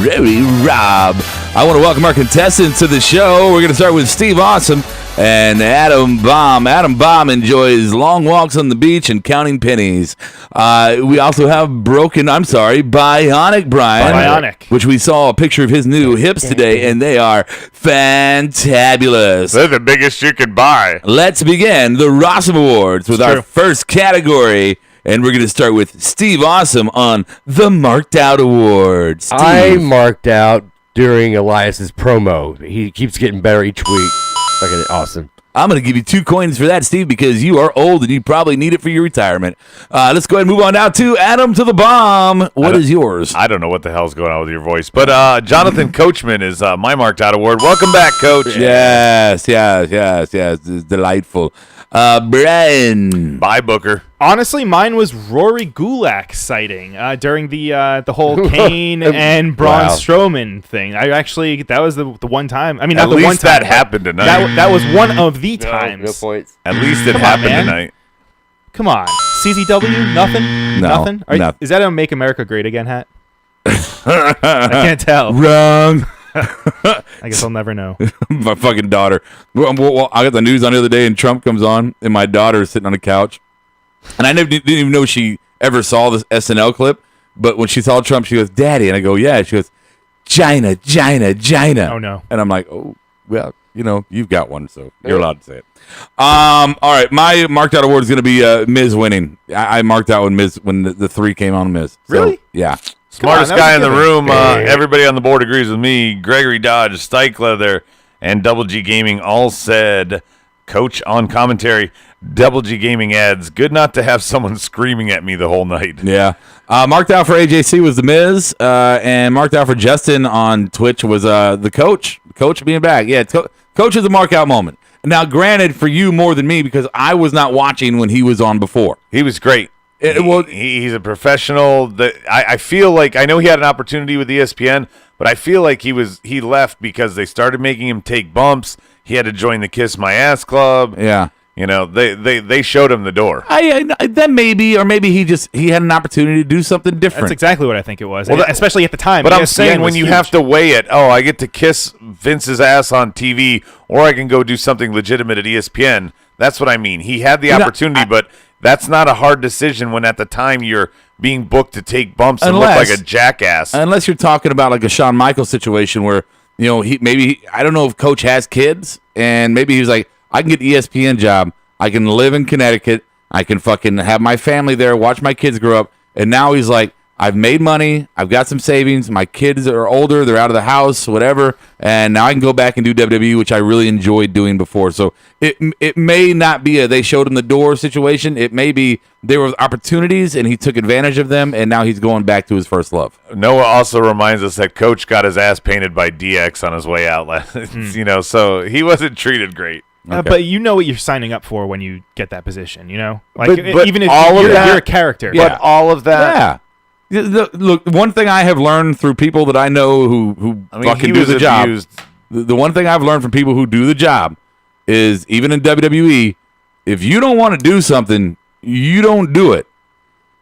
Rowdy Rob. I want to welcome our contestants to the show. We're going to start with Steve Awesome and Adam Baum. Adam Baum enjoys long walks on the beach and counting pennies. We also have Bionic Brian. Bionic. Which we saw a picture of his new hips today, and they are fantabulous. They're the biggest you could buy. Let's begin the Rossum Awards with our true. first category, and we're going to start with Steve Awesome on the Marked Out Awards. Steve. I marked out during Elias's promo. He keeps getting better each week. Fucking awesome. I'm going to give you 2 coins for that, Steve, because you are old and you probably need it for your retirement. Let's go ahead and move on now to Adam to the Bomb. What is yours? I don't know what the hell's going on with your voice, but Jonathan Coachman is my marked out award. Welcome back, Coach. Yes. It's delightful. Brian. Bye, Booker. Honestly, mine was Rory Gulak sighting during the whole Kane and Braun Wow. Strowman thing. That was the one time. I mean, At not the least one time. that but happened tonight. That was one of the times. No points. At least it Come on, happened man. tonight. Come on, CZW, nothing, No, nothing. nothing. Is that a "Make America Great Again" hat? I can't tell. Wrong. I guess I'll never know. My fucking daughter. Well, I got the news on the other day, and Trump comes on, and my daughter is sitting on the couch, and I didn't even know she ever saw this SNL clip. But when she saw Trump, she goes, "Daddy," and I go, "Yeah." She goes, "China, China, China." Oh no. And I'm like, "Oh, well, you've got one, so you're allowed to say it." All right, my marked out award is going to be Miz winning. I marked out when Miz when the 3 came on Miz. So, Really? Yeah. Smartest Come on, guy in that the was room. Everybody on the board agrees with me. Gregory Dodge, Stike Leather, and Double G Gaming all said, Coach on commentary, Double G Gaming adds, good not to have someone screaming at me the whole night. Yeah. Marked out for AJC was the Miz, and marked out for Justin on Twitch was the coach. The coach being back. Yeah, coach is a mark out moment. Now, granted, for you more than me because I was not watching when he was on before. He was great. He's a professional. I feel like I know he had an opportunity with ESPN, but I feel like he left because they started making him take bumps. He had to join the Kiss My Ass Club. Yeah. They showed him the door. Then maybe he had an opportunity to do something different. That's exactly what I think it was, Well, especially at the time. But I'm ESPN saying when was you huge. have to weigh it, I get to kiss Vince's ass on TV, or I can go do something legitimate at ESPN. That's what I mean. He had the opportunity, but that's not a hard decision when at the time you're being booked to take bumps and look like a jackass. Unless you're talking about like a Shawn Michaels situation where, I don't know if Coach has kids, and maybe he was like, I can get ESPN job. I can live in Connecticut. I can fucking have my family there, watch my kids grow up. And now he's like, I've made money. I've got some savings. My kids are older. They're out of the house, whatever. And now I can go back and do WWE, which I really enjoyed doing before. So it may not be they showed him the door situation. It may be there were opportunities and he took advantage of them. And now he's going back to his first love. Noah also reminds us that Coach got his ass painted by DX on his way out. So he wasn't treated great. Okay. But you know what you're signing up for when you get that position, Like, But even if all of that- you're a character. But all of that. Yeah. Look, one thing I have learned through people that I know who fucking do the job. The one thing I've learned from people who do the job is even in WWE, if you don't want to do something, you don't do it.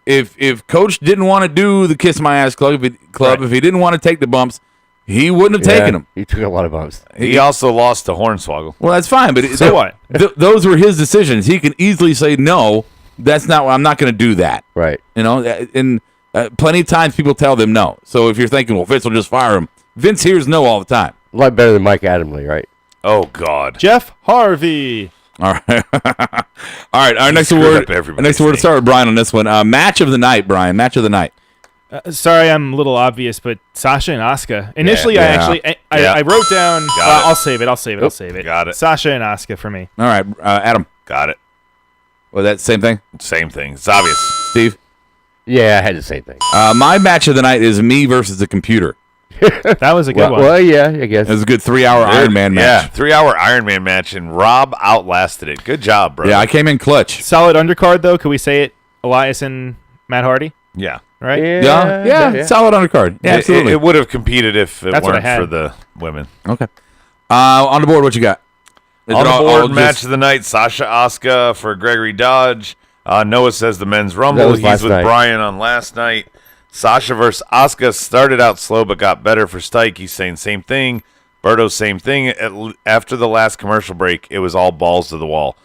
If Coach didn't want to do the Kiss My Ass Club, if he didn't want to take the bumps, he wouldn't have taken them. He took a lot of bumps. He also lost to Hornswoggle. Well, that's fine, but So what? Those were his decisions. He can easily say no. That's not. I'm not going to do that. Right. And plenty of times people tell them no. So if you're thinking, well, Vince will just fire him, Vince hears no all the time. A lot better than Mike Adamle, right? Oh, God. Jeff Harvey. All right. All right. Our next screwed award. up everybody's Our next award to name. start with Brian on this one. Match of the night, Brian. Match of the night. Sorry, I'm a little obvious, but Sasha and Asuka. Initially, Yeah. I wrote down. Got it. I'll save it. I'll save it. Got it. Sasha and Asuka for me. All right. Adam. Got it. Well, that same thing. Same thing. It's obvious. Steve. Yeah, I had the same thing. My match of the night is me versus the computer. That was a good one. Well, yeah, I guess. It was a good 3-hour Iron Man Yeah, match. 3-hour Iron Man match, and Rob outlasted it. Good job, bro. Yeah, I came in clutch. Solid undercard, though. Could we say it? Elias and Matt Hardy, Yeah. right? Yeah. Solid undercard. Yeah, absolutely. It would have competed if it That's what I weren't had. for the women. Okay. On the board, what you got? Is On it the all board, just- match of the night, Sasha Asuka for Gregory Dodge. Noah says the men's rumble. was He's last with night. Brian on last night. Sasha versus Asuka started out slow but got better for Stike. He's saying same thing. Berto, same thing. After the last commercial break, it was all balls to the wall.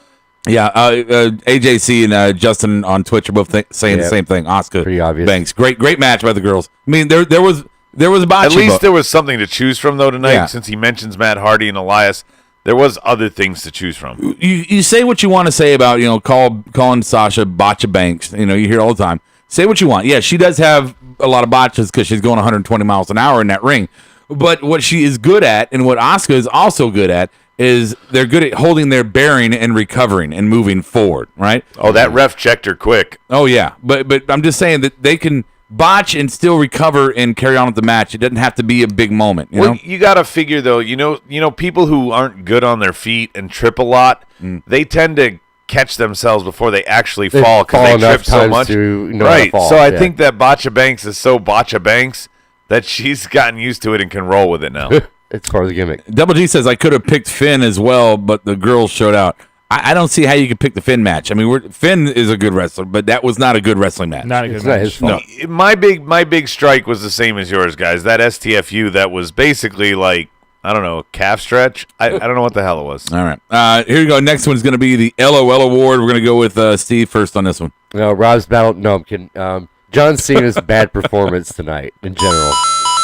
Yeah, AJC and Justin on Twitch are both saying the same thing. Asuka, Pretty obvious. Banks, great match by the girls. I mean, there was a botch. At least there was something to choose from, though, tonight. Yeah. Since he mentions Matt Hardy and Elias, there was other things to choose from. you say what you want to say about calling Sasha Botcha Banks. You hear it all the time. Say what you want. Yeah, she does have a lot of botches because she's going 120 miles an hour in that ring. But what she is good at, and what Asuka is also good at, is they're good at holding their bearing and recovering and moving forward. Right? Oh, that ref checked her quick. Oh yeah, but I'm just saying that they can botch and still recover and carry on with the match. It doesn't have to be a big moment. You know? You got to figure though. People who aren't good on their feet and trip a lot, they tend to catch themselves before they actually fall because they enough trip so times much. to know how to Right. fall, So I yeah. think that Botcha Banks is so Botcha Banks that she's gotten used to it and can roll with it now. It's part of the gimmick. Double G says I could have picked Finn as well, but the girls showed out. I don't see how you could pick the Finn match. I mean, Finn is a good wrestler, but that was not a good wrestling match. Not a good It's not his match. fault. My big strike was the same as yours, guys. That STFU that was basically like, I don't know, calf stretch. I don't know what the hell it was. All right. Here you go. Next one's going to be the LOL award. We're going to go with Steve first on this one. No, Rob's battle. No, I'm kidding. John Cena's bad performance tonight in general.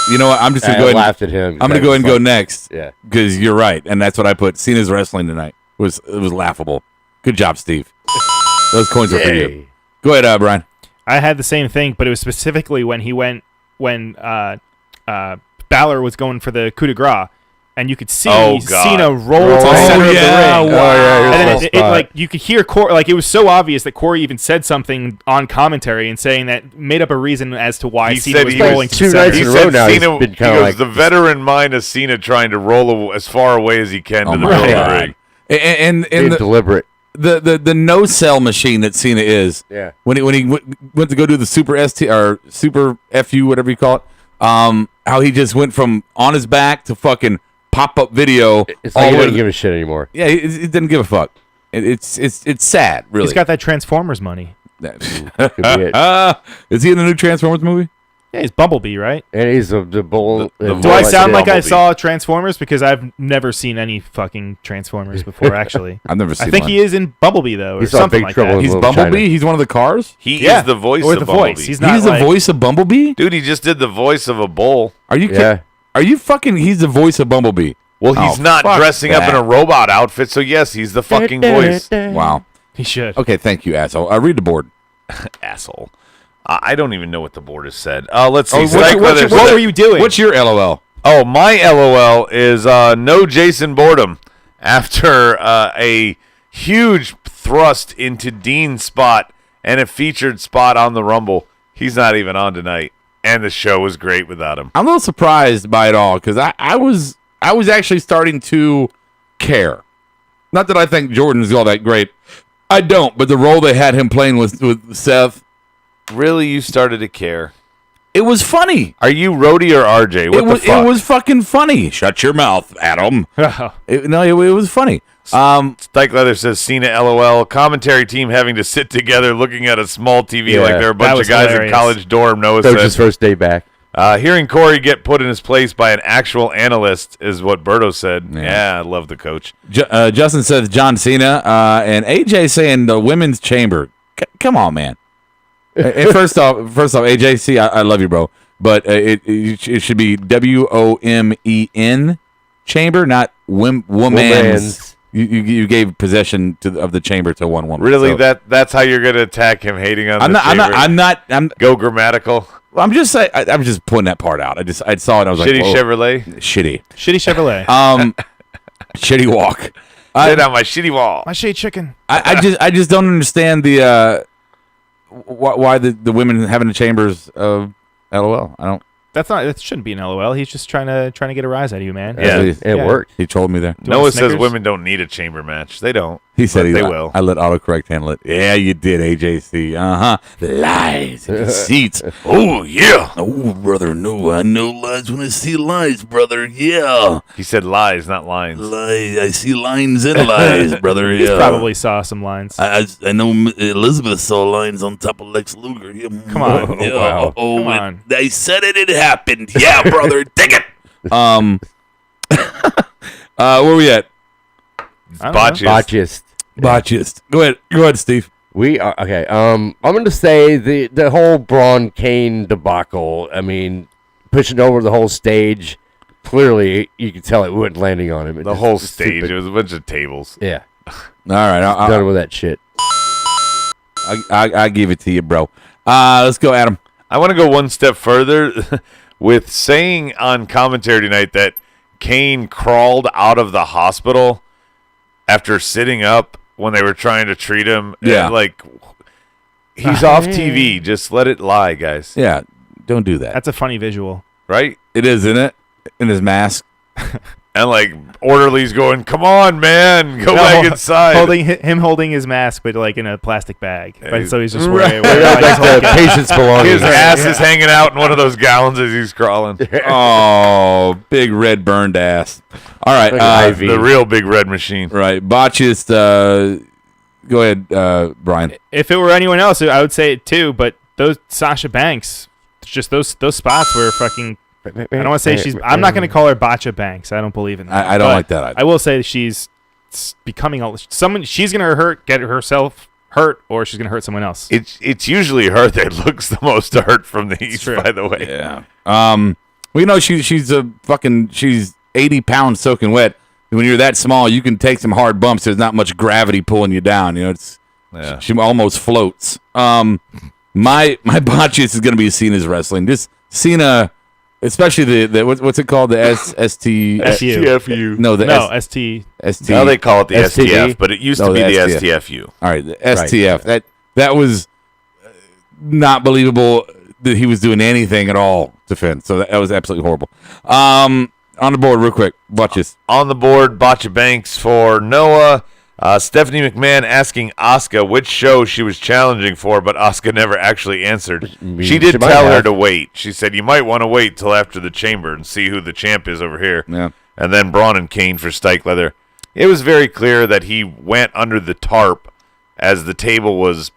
You know what? I'm just going to I go ahead. laughed at him. I'm going to go ahead and go next. Yeah. Because you're right, and that's what I put. Cena's wrestling tonight was laughable. Good job, Steve. Those coins are for you. Go ahead, Brian. I had the same thing, but it was specifically when Balor was going for the coup de grace, and you could see Cena roll to the center of the ring. Wow. And then it like you could hear Corey, like it was so obvious that Corey even said something on commentary and saying that made up a reason as to why Cena was rolling to the 2 center. nights in a row now. Cena, He's been he kinda goes, like the veteran mind of Cena trying to roll as far away as he can to the middle of the God. ring. And being the, deliberate. the no sell machine that Cena is. Yeah. When he went to go do the super ST or super FU, whatever you call it, how he just went from on his back to fucking pop up video. It's like he doesn't give a shit anymore. Yeah, he didn't give a fuck. It's sad, really. He's got that Transformers money. Could be it. Is he in the new Transformers movie? Yeah, he's Bumblebee, right? And he's the bull. The Do I voice sound of like I Bumblebee. saw Transformers? Because I've never seen any fucking Transformers before, actually. I've never seen I think one. he is in Bumblebee, though, or He saw something Big like Trouble that. in He's Little Bumblebee? China. He's one of the cars? He Yeah. is the voice Or of the Bumblebee. voice. He's not He's like, the voice of Bumblebee? Dude, he just did the voice of a bull. Are you Yeah. Are you fucking he's the voice of Bumblebee? Well, he's Oh, not fuck dressing up in that. a robot outfit, so yes, he's the fucking voice. Wow. He should. Okay, thank you, asshole. Read the board. Asshole. I don't even know what the board has said. Let's see. What were you doing? What's your LOL? Oh, my LOL is no Jason Boredom after a huge thrust into Dean's spot and a featured spot on the Rumble. He's not even on tonight, and the show was great without him. I'm a little surprised by it all because I was actually starting to care. Not that I think Jordan's all that great. I don't, but the role they had him playing with Seth, Really, you started to care? it was funny. Are you Rhodey or RJ? What the fuck? It was fucking funny. Shut your mouth, Adam. It was funny. Dyke Leather says Cena LOL. Commentary team having to sit together looking at a small TV Yeah, like they're a that bunch was of guys hilarious. in college dorm. Noah Coach's says. first day back. Hearing Corey get put in his place by an actual analyst is what Berto said. Yeah. Yeah, I love the coach. Justin says John Cena, and AJ saying the women's chamber. Come on, man. And first off, AJ, I love you, bro, but it should be WOMEN chamber, not woman's. You gave possession of the chamber to one woman. Really, so. that's how you're going to attack him hating on I'm the chamber? I'm Go grammatical. I'm just saying. I'm just putting that part out. I saw it. And I was Shitty like, whoa. Chevrolet. Shitty. Shitty Chevrolet. Shitty walk. Sit on my shitty wall. My shitty chicken. I just don't understand the why the women having the chambers of LOL. I don't. That shouldn't be an LOL. He's just trying to get a rise out of you, man. Yeah. It It worked. He told me there. Do you want Noah says Snickers? women don't need a chamber match. They don't. He said But they will. I let autocorrect handle it. Yeah, you did, AJC. Lies and deceits. Oh, yeah. Oh, brother, no, I know lies when I see lies, brother. Yeah, He said lies, not lines. lies. I see lines and lies, brother. He Yeah, probably saw some lines. I know Elizabeth saw lines on top of Lex Luger. Yeah. Come on. Yeah. Wow. Oh, Come on. I said it happened. Yeah, brother. Take it. Where we at? I don't know. Botches. Botchist. Botchist. Go ahead, Steve. We are okay. I'm going to say the whole Braun Kane debacle. I mean, pushing over the whole stage. Clearly, you could tell it wasn't landing on him. It The just whole was stage. stupid. It was a bunch of tables. Yeah, All right, done with that shit. I give it to you, bro. Let's go, Adam. I want to go one step further with saying on commentary tonight that Kane crawled out of the hospital after sitting up when they were trying to treat him. Yeah. Like, he's off TV. Just let it lie, guys. Yeah, don't do that. That's a funny visual. Right? It is, isn't it? In his mask. And like orderlies going, come on, man, go back inside. Holding his mask, but like in a plastic bag. But so he's just wearing That's the patient's belongings. His ass is hanging out in one of those gallons as he's crawling. Oh, big red burned ass. All right, The real big red machine. right. Botchist. Go ahead, Brian. If it were anyone else, I would say it too. But those Sasha Banks, just those spots were fucking. I don't want to say she's. I'm not going to call her Botcha Banks. I don't believe in that. I don't like that either. I will say she's becoming someone. She's going to get herself hurt, or she's going to hurt someone else. It's usually her that looks the most hurt from the East, by the way. Yeah. Well, you know, she's 80 pounds soaking wet. When you're that small, you can take some hard bumps. There's not much gravity pulling you down. You know, she almost floats. My Botchist is going to be Cena's wrestling. Just Cena. Especially the what's it called, the STFU. No, ST. Now they call it the STD? STF, but it used to be the STFU. All right, the STF. Right. That was not believable that he was doing anything at all to Finn. So that was absolutely horrible. On the board, real quick, Botchist. On the board, Botcha Banks for Noah. Stephanie McMahon asking Asuka which show she was challenging for, but Asuka never actually answered. She did tell her to wait. She said, you might want to wait till after the chamber and see who the champ is over here. Yeah. And then Braun and Kane for Stike Leather. It was very clear that he went under the tarp as the table was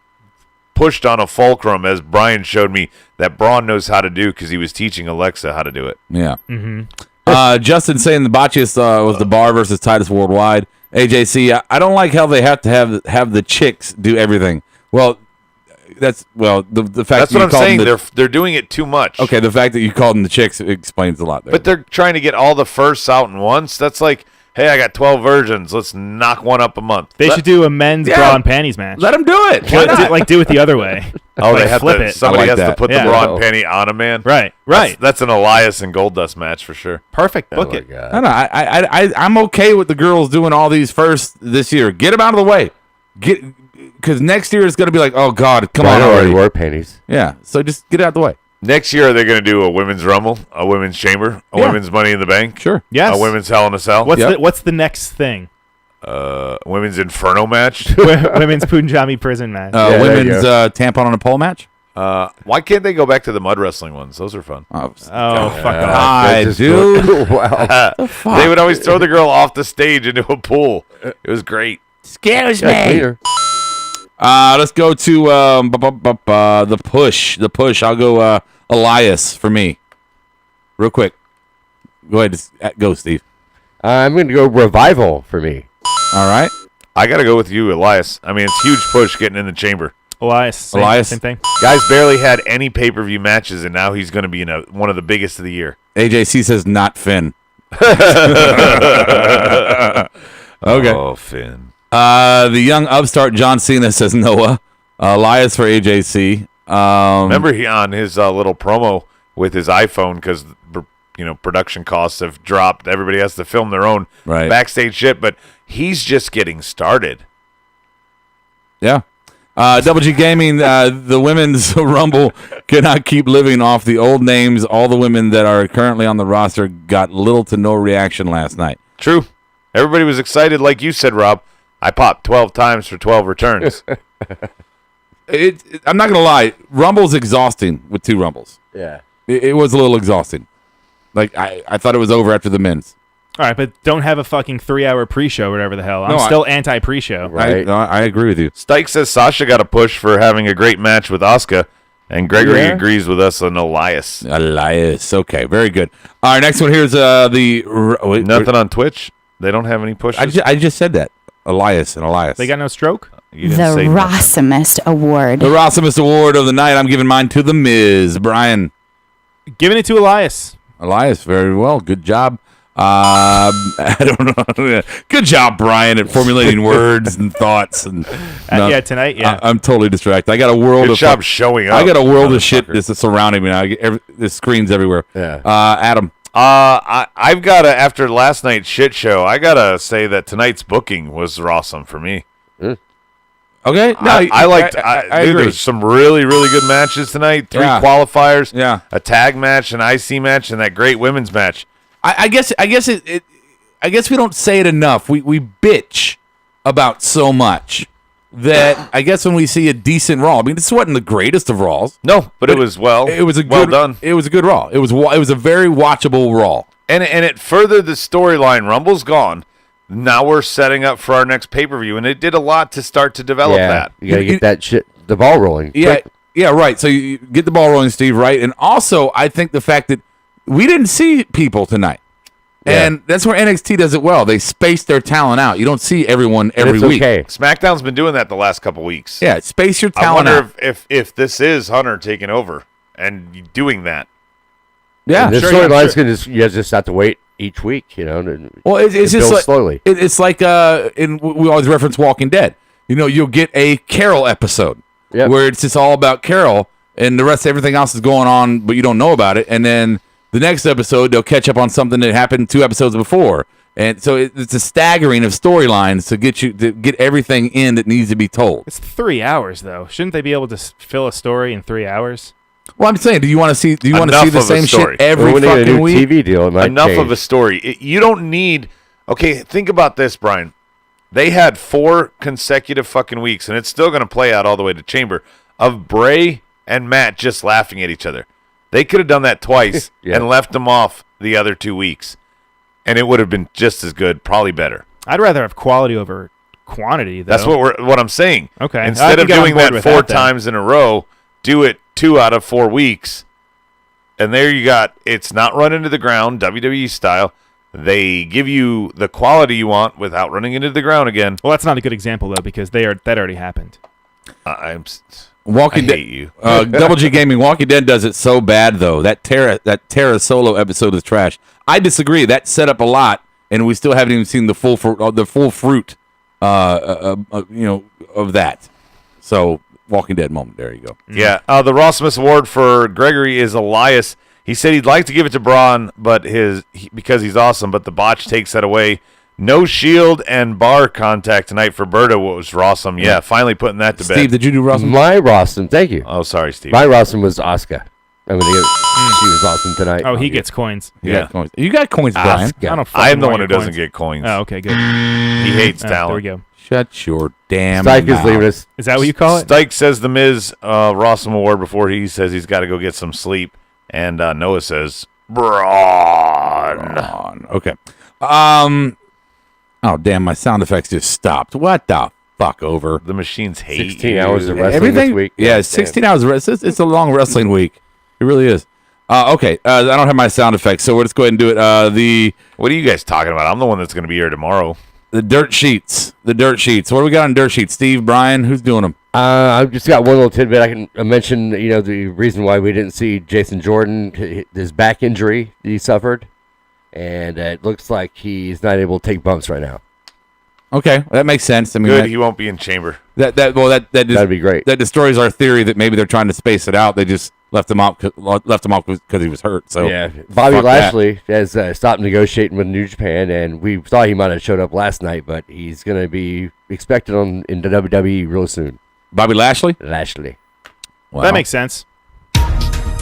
pushed on a fulcrum, as Brian showed me that Braun knows how to do because he was teaching Alexa how to do it. Yeah. Mm-hmm. Justin saying the Botchist was the Bar versus Titus Worldwide. AJC, I don't like how they have to have the chicks do everything. Well, the fact that's that what I'm saying. They're doing it too much. Okay, the fact that you called them the chicks explains a lot there. But they're trying to get all the firsts out in once. That's like, hey, I got 12 virgins. Let's knock one up a month. They should do a men's bra and panties match. Let them do it. Do it the other way. Oh, like they have flip to. it. Somebody has to put the Yeah. bra and panty on a man. Right. That's an Elias and Goldust match for sure. Perfect. Book it. I don't know. I'm okay with the girls doing all these first this year. Get them out of the way. Because next year it's going to be like, oh God, come on already. Wear panties. Yeah. So just get it out of the way. Next year they're going to do a women's Rumble, a women's Chamber, a women's Money in the Bank. Sure. Yes. A women's Hell in a Cell. What's the next thing? Women's Inferno match. Women's Punjabi prison match. Women's tampon on a pole match. Why can't they go back to the mud wrestling ones? Those are fun. Fuck off. Hi, dude. Wow. They would always throw the girl off the stage into a pool. It was great. Scares me. Let's go to the push. The push. I'll go Elias for me. Real quick. Go ahead. Go, Steve. I'm going to go Revival for me. All right. I got to go with you, Elias. I mean, it's a huge push getting in the chamber. Elias. Same thing. Guy's barely had any pay-per-view matches, and now he's going to be in one of the biggest of the year. AJC says not Finn. Okay. Oh, Finn. The young upstart John Cena says Noah. Elias for AJC. Remember he on his little promo with his iPhone, because production costs have dropped. Everybody has to film their own backstage shit, but he's just getting started. Yeah. Double G Gaming, the women's Rumble cannot keep living off the old names. All the women that are currently on the roster got little to no reaction last night. True. Everybody was excited, like you said, Rob. I popped 12 times for 12 returns. I'm not going to lie. Rumble's exhausting with 2 Rumbles. Yeah. It was a little exhausting. Like, I thought it was over after the men's. All right, but don't have a fucking 3-hour pre-show or whatever the hell. I'm still anti-pre-show. Right. I agree with you. Stike says Sasha got a push for having a great match with Asuka, and Gregory agrees with us on Elias. Elias. Okay, very good. All right, next one here is Nothing on Twitch? They don't have any pushes? I just said that. Elias and Elias. They got no stroke? The Rossumest Award. The Rossumest Award of the night. I'm giving mine to The Miz. Brian. Giving it to Elias. Elias, very well. Good job. I don't know. Good job, Brian, at formulating words and thoughts. And tonight, I'm totally distracted. I got a world Good job showing up. I got a world of shit that's surrounding me now. There's screens everywhere. Yeah. Adam. I've got to, after last night's shit show, I got to say that tonight's booking was awesome for me. Okay. No, I liked. I dude, agree. there's some really, really good matches tonight. 3 qualifiers. Yeah. A tag match, an IC match, and that great women's match. I guess it I guess we don't say it enough. We bitch about so much that I guess when we see a decent Raw, I mean, this wasn't the greatest of Raws. No, but it was It was a well good, done. It was a good Raw. It was a very watchable Raw. And it furthered the storyline. Rumble's gone. Now we're setting up for our next pay-per-view, and it did a lot to start to develop that. You got to get that shit, the ball rolling. Yeah, quick. yeah, right. So you get the ball rolling, Steve, right? And also, I think the fact that we didn't see people tonight. Yeah. And that's where NXT does it well. They space their talent out. You don't see everyone every week. Okay. SmackDown's been doing that the last couple weeks. Yeah, space your I talent wonder out. if this is Hunter taking over and doing that. Yeah, And the sure, storyline's going to, you just have to wait each week, you know. Well, it's just builds like, slowly. It's like we always reference Walking Dead. You know, you'll get a Carol episode where it's just all about Carol, and the rest of everything else is going on, but you don't know about it. And then the next episode, they'll catch up on something that happened 2 episodes before. And so it's a staggering of storylines to get everything in that needs to be told. It's 3 hours though. Shouldn't they be able to fill a story in 3 hours? Well, I'm saying, do you want to see Enough the of a same story. shit every When they get a fucking new week? TV deal, it might Enough change. of a story. You don't need. Okay, think about this, Brian. They had 4 consecutive fucking weeks, and it's still going to play out all the way to Chamber, of Bray and Matt just laughing at each other. They could have done that twice Yeah. and left them off the other 2 weeks, and it would have been just as good, probably better. I'd rather have quality over quantity, though. That's what I'm saying. Okay. I Instead can of get on doing board that with 4 that, then. times in a row, do it 2 out of 4 weeks. And there you got, it's not run into the ground, WWE style. They give you the quality you want without running into the ground again. Well, that's not a good example though, because that already happened. I Walking Dead. hate you. Double G Gaming. Walking Dead does it so bad though. That Terra Solo episode is trash. I disagree. That set up a lot, and we still haven't even seen the full fruit, of that. So Walking Dead moment. There you go. Yeah. The Rossmus Award for Gregory is Elias. He said he'd like to give it to Braun, but because he's awesome, but the botch takes that away. No shield and bar contact tonight for Berta. What was Rossum? Yeah, finally putting that to bed. Steve, did you do Rossum? My Rostam, thank you. Oh, sorry, Steve. My Rostam was Asuka. She was awesome tonight. Oh, he gets coins. Yeah. You got coins, Brian. Asuka. I don't. I am fucking the want one who your doesn't coins. get coins. Oh, okay, good. He hates There talent. we go. Shut your damn Stike is mouth. leaving us. Is that what you call it? Stike says the Miz Rossum Award before he says he's got to go get some sleep. And Noah says, Braun. Okay. Oh, damn, my sound effects just stopped. What the fuck over? The machines hate 16 you. hours of wrestling Everything? this week. Yeah, 16 hours of wrestling. It's a long wrestling week. It really is. Okay, I don't have my sound effects, so we'll just go ahead and do it. What are you guys talking about? I'm the one that's going to be here tomorrow. The dirt sheets. The dirt sheets. What do we got on dirt sheets? Steve, Brian, who's doing them? I've just got one little tidbit I can mention. The reason why we didn't see Jason Jordan, his back injury that he suffered, and it looks like he's not able to take bumps right now. Okay, that makes sense. I mean, Good, he won't be in chamber. that'd be great. That destroys our theory that maybe they're trying to space it out. They just left him off because he was hurt. So Yeah, Bobby fuck that. Lashley has stopped negotiating with New Japan, and we thought he might have showed up last night, but he's going to be expected in the WWE real soon. Bobby Lashley. Lashley. Wow. That makes sense.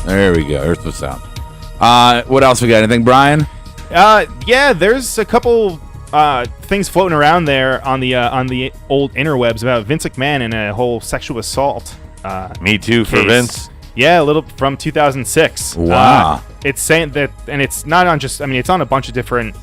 There we go. There's the sound. What else we got? Anything, Brian? Yeah, there's a couple things floating around there on the old interwebs about Vince McMahon and a whole sexual assault. Me too for case. Vince. Yeah, a little from 2006. Wow. It's saying that, and it's not on just. I mean, it's on a bunch of different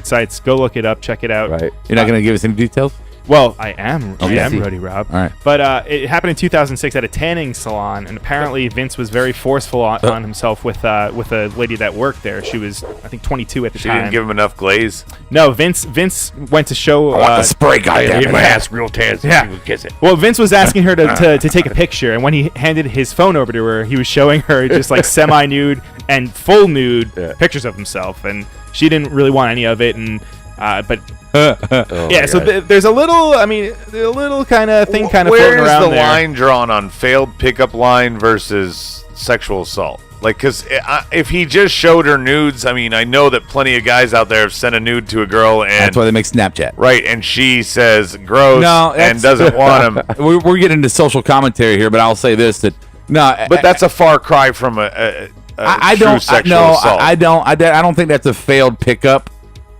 sites. Go look it up, check it out. Right. You're not going to give us any details? Well, I am Okay. ready, Rob. All right. But it happened in 2006 at a tanning salon, and apparently Vince was very forceful on himself with a lady that worked there. She was, I think, 22 at the She time. didn't give him enough glaze. No, Vince went to show. spray, goddamn it. real tense. Yeah. She would kiss it. Well, Vince was asking her to take a picture, and when he handed his phone over to her, he was showing her just like semi-nude and full nude pictures of himself, and she didn't really want any of it. And but yeah, so there's a little, I mean, a little kind of thing floating Where's around the there. line drawn on failed pickup line versus sexual assault? Like, because if he just showed her nudes, I mean, I know that plenty of guys out there have sent a nude to a girl, and That's why they make Snapchat. right, and she says gross No, and that's- doesn't want him. We're getting into social commentary here, but I'll say this: that no, But that's a far cry from a I true don't. sexual No, assault. I don't think that's a failed pickup.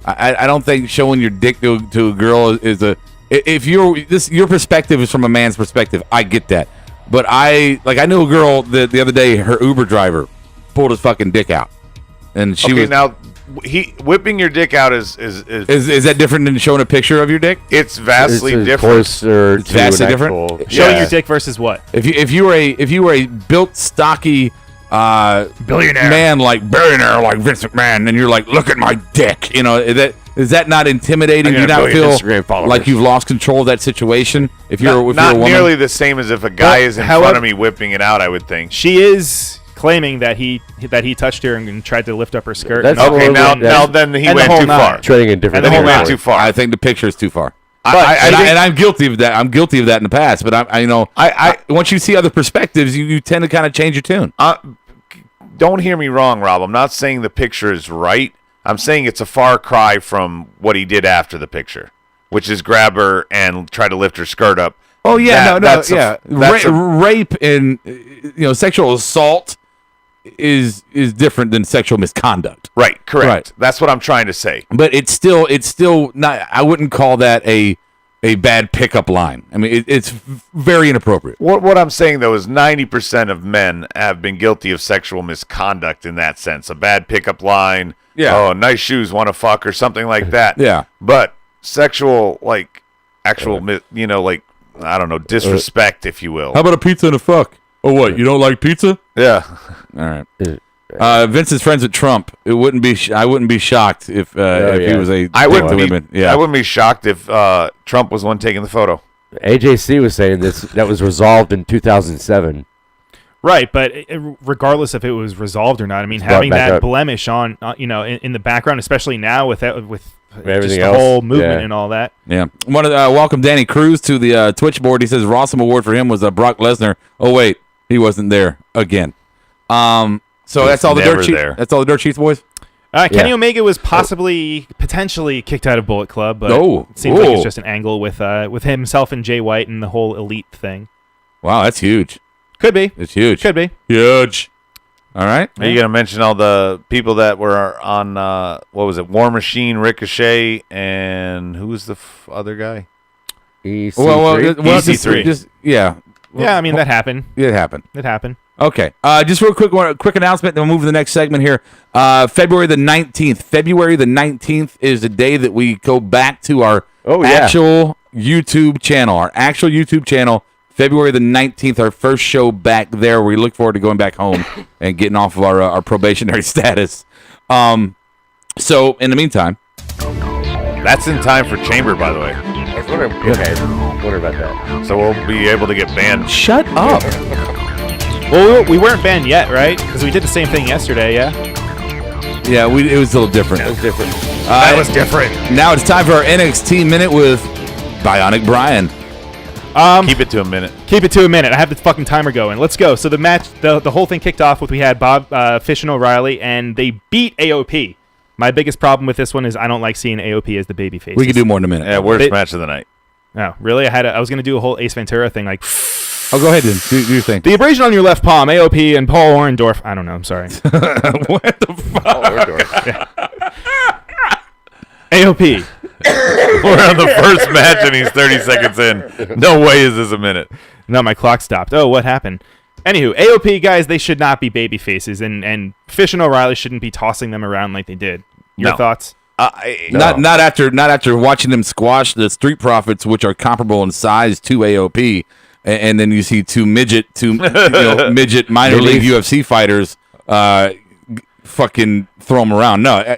I don't think showing your dick to a girl is a. If your perspective is from a man's perspective, I get that. But I knew a girl the other day. Her Uber driver pulled his fucking dick out, and she was now. Whipping your dick out is that different than showing a picture of your dick? It's vastly different. It's vastly different. Showing your dick versus what? If you were a built stocky billionaire man like Vince McMahon, and you're like, look at my dick, is that not intimidating? Do you not feel like you've lost control of that situation? If you're a woman? Nearly the same as if a guy is in front of me whipping it out, I would think. She is claiming that he touched her and tried to lift up her skirt. Now then he went too far. Treading in different. He went too far. I think the picture is too far. And I'm guilty of that. I'm guilty of that in the past. But I once you see other perspectives, you tend to kind of change your tune. Don't hear me wrong, Rob. I'm not saying the picture is right. I'm saying it's a far cry from what he did after the picture, which is grab her and try to lift her skirt up. Oh yeah, rape and sexual assault is different than sexual misconduct. Right, correct. Right. That's what I'm trying to say. But it's still not. I wouldn't call that a bad pickup line. I mean, it's very inappropriate. What I'm saying though is 90% of men have been guilty of sexual misconduct in that sense. A bad pickup line. Yeah. Oh, nice shoes, want to fuck or something like that. Yeah. But sexual, I don't know, disrespect, if you will. How about a pizza and a fuck? Oh, what? You don't like pizza? Yeah. All right. Vince is friends with Trump. I wouldn't be shocked if he was a. I wouldn't be shocked if Trump was the one taking the photo. AJC was saying that was resolved in 2007. Right, but regardless if it was resolved or not, I mean, having that blemish on, in the background, especially now with everything just else, the whole movement and all that. Yeah. Want to welcome Danny Cruz to the Twitch board. He says Rossum Award for him was Brock Lesnar. Oh wait, he wasn't there again. So that's all the dirt sheets. That's all the dirt sheets, boys. Kenny Omega was potentially kicked out of Bullet Club, but it seems like it's just an angle with himself and Jay White and the whole elite thing. Wow, that's huge. Could be. It's huge. Could be. Huge. All right. Are you going to mention all the people that were on, what was it, War Machine, Ricochet, and who was the other guy? EC3. EC3. Yeah, I mean, that happened. It happened. It happened. Okay. Just real quick announcement, then we'll move to the next segment here. February the 19th. February the 19th is the day that we go back to our actual YouTube channel. Our actual YouTube channel. February the 19th, our first show back there. We look forward to going back home and getting off of our probationary status. So, in the meantime. That's in time for Chamber, by the way. Wonder about that. So we'll be able to get banned. Shut up. Well, we weren't banned yet, right? Because we did the same thing yesterday, yeah? Yeah, it was a little different. It was different. That was different. Now it's time for our NXT Minute with Bionic Brian. Keep it to a minute. Keep it to a minute. I have the fucking timer going. Let's go. So the match, the whole thing kicked off with we had Bob Fish and O'Reilly, and they beat AOP. My biggest problem with this one is I don't like seeing AOP as the babyface. We can do more in a minute. Yeah, worst match of the night. Oh, really? I was going to do a whole Ace Ventura thing like... Oh, go ahead, then. Do your thing. The abrasion on your left palm, AOP, and Paul Orndorff. I don't know. I'm sorry. What the fuck? Paul Orndorff. AOP. We're on the first match and he's 30 seconds in. No way is this a minute. No, my clock stopped. Oh, what happened? Anywho, AOP guys, they should not be baby faces, and Fish and O'Reilly shouldn't be tossing them around like they did. Your thoughts? Not after watching them squash the Street Profits, which are comparable in size to AOP, and then you see two midget minor league UFC fighters fucking throw them around. No,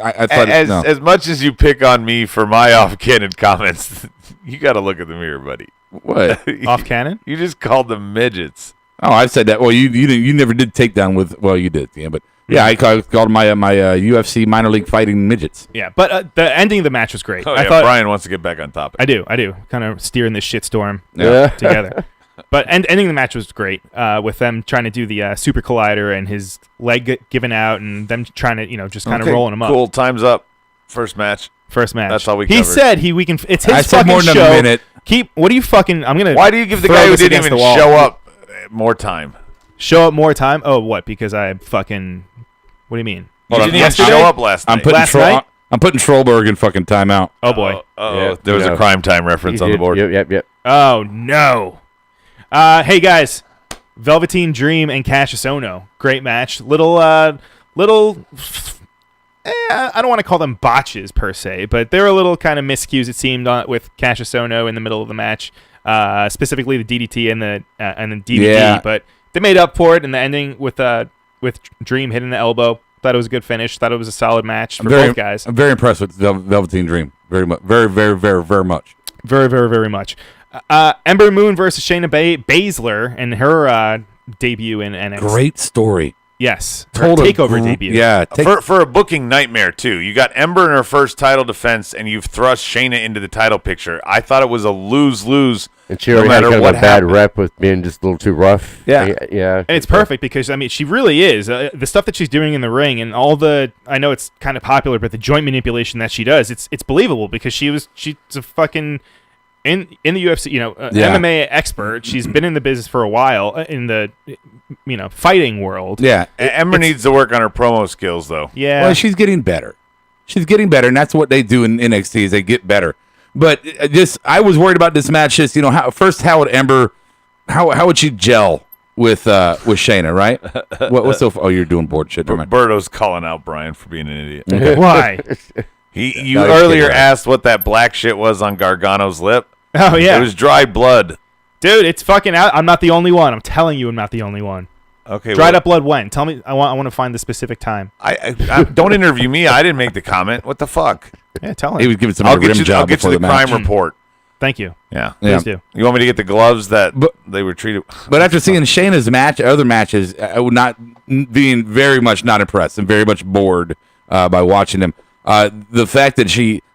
I thought as much as you pick on me for my off-canon comments, you got to look at the mirror, buddy. What? Off canon? You just called them midgets. Oh, I've said that. Well, you never did take down with. Well, you did, yeah, but yeah, I called my UFC minor league fighting midgets. Yeah, but the ending of the match was great. I thought Brian wants to get back on topic. I do, kind of steering this shitstorm Yeah. together. But ending the match was great with them trying to do the Super Collider and his leg giving out and them trying to just kind of rolling him up. Cool, time's up. First match. That's all we He covered. said we can. It's his I said fucking more than show. a minute. What do you fucking? I'm gonna. Why do you give the throw guy who this didn't against even the wall. show up more time? Show up more time? Oh, what? Because I fucking. What do you mean? He didn't even show up last night. I'm putting Last night? I'm putting Trollberg in fucking timeout. Oh boy. There was a crime time reference on the board. Yep. Oh no. Hey guys, Velveteen Dream and Cassius Ohno, great match. Little. I don't want to call them botches per se, but they were a little kind of miscues it seemed with Cassius Ohno in the middle of the match, specifically the DDT and the DVD. Yeah. But they made up for it in the ending with Dream hitting the elbow. Thought it was a good finish. Thought it was a solid match for both guys. I'm very impressed with Velveteen Dream. Very much. Very, very, very, very much. Very, very, very much. Ember Moon versus Shayna Baszler in her debut in NXT. Great story. Yes. Her takeover debut. Yeah. For a booking nightmare, too. You got Ember in her first title defense, and you've thrust Shayna into the title picture. I thought it was a lose-lose. And she already had kind of a bad rep with being just a little too rough. Yeah. Yeah. And it's perfect because, I mean, she really is. The stuff that she's doing in the ring and all I know it's kind of popular, but the joint manipulation that she does, it's believable because she's a fucking... In the UFC, MMA expert. She's been in the business for a while in the, fighting world. Yeah. Ember needs to work on her promo skills, though. Yeah. Well, she's getting better. And that's what they do in NXT is they get better. But I was worried about this match. Just how would Ember, how would she gel with Shayna, right? You're doing board shit. Berto's calling out Brian for being an idiot. Why? You earlier asked what that black shit was on Gargano's lip. Oh yeah, it was dry blood, dude. It's fucking out. I'm not the only one. I'm telling you, I'm not the only one. Okay, dried up blood when? Tell me. I want to find the specific time. I don't interview me. I didn't make the comment. What the fuck? Yeah, tell him. He was giving some I'll rim job. I'll get you the crime report. Thank you. Yeah, please do. You want me to get the gloves that they were treated? But after seeing Shayna's other matches, I would not being very much not impressed and very much bored by watching them. The fact that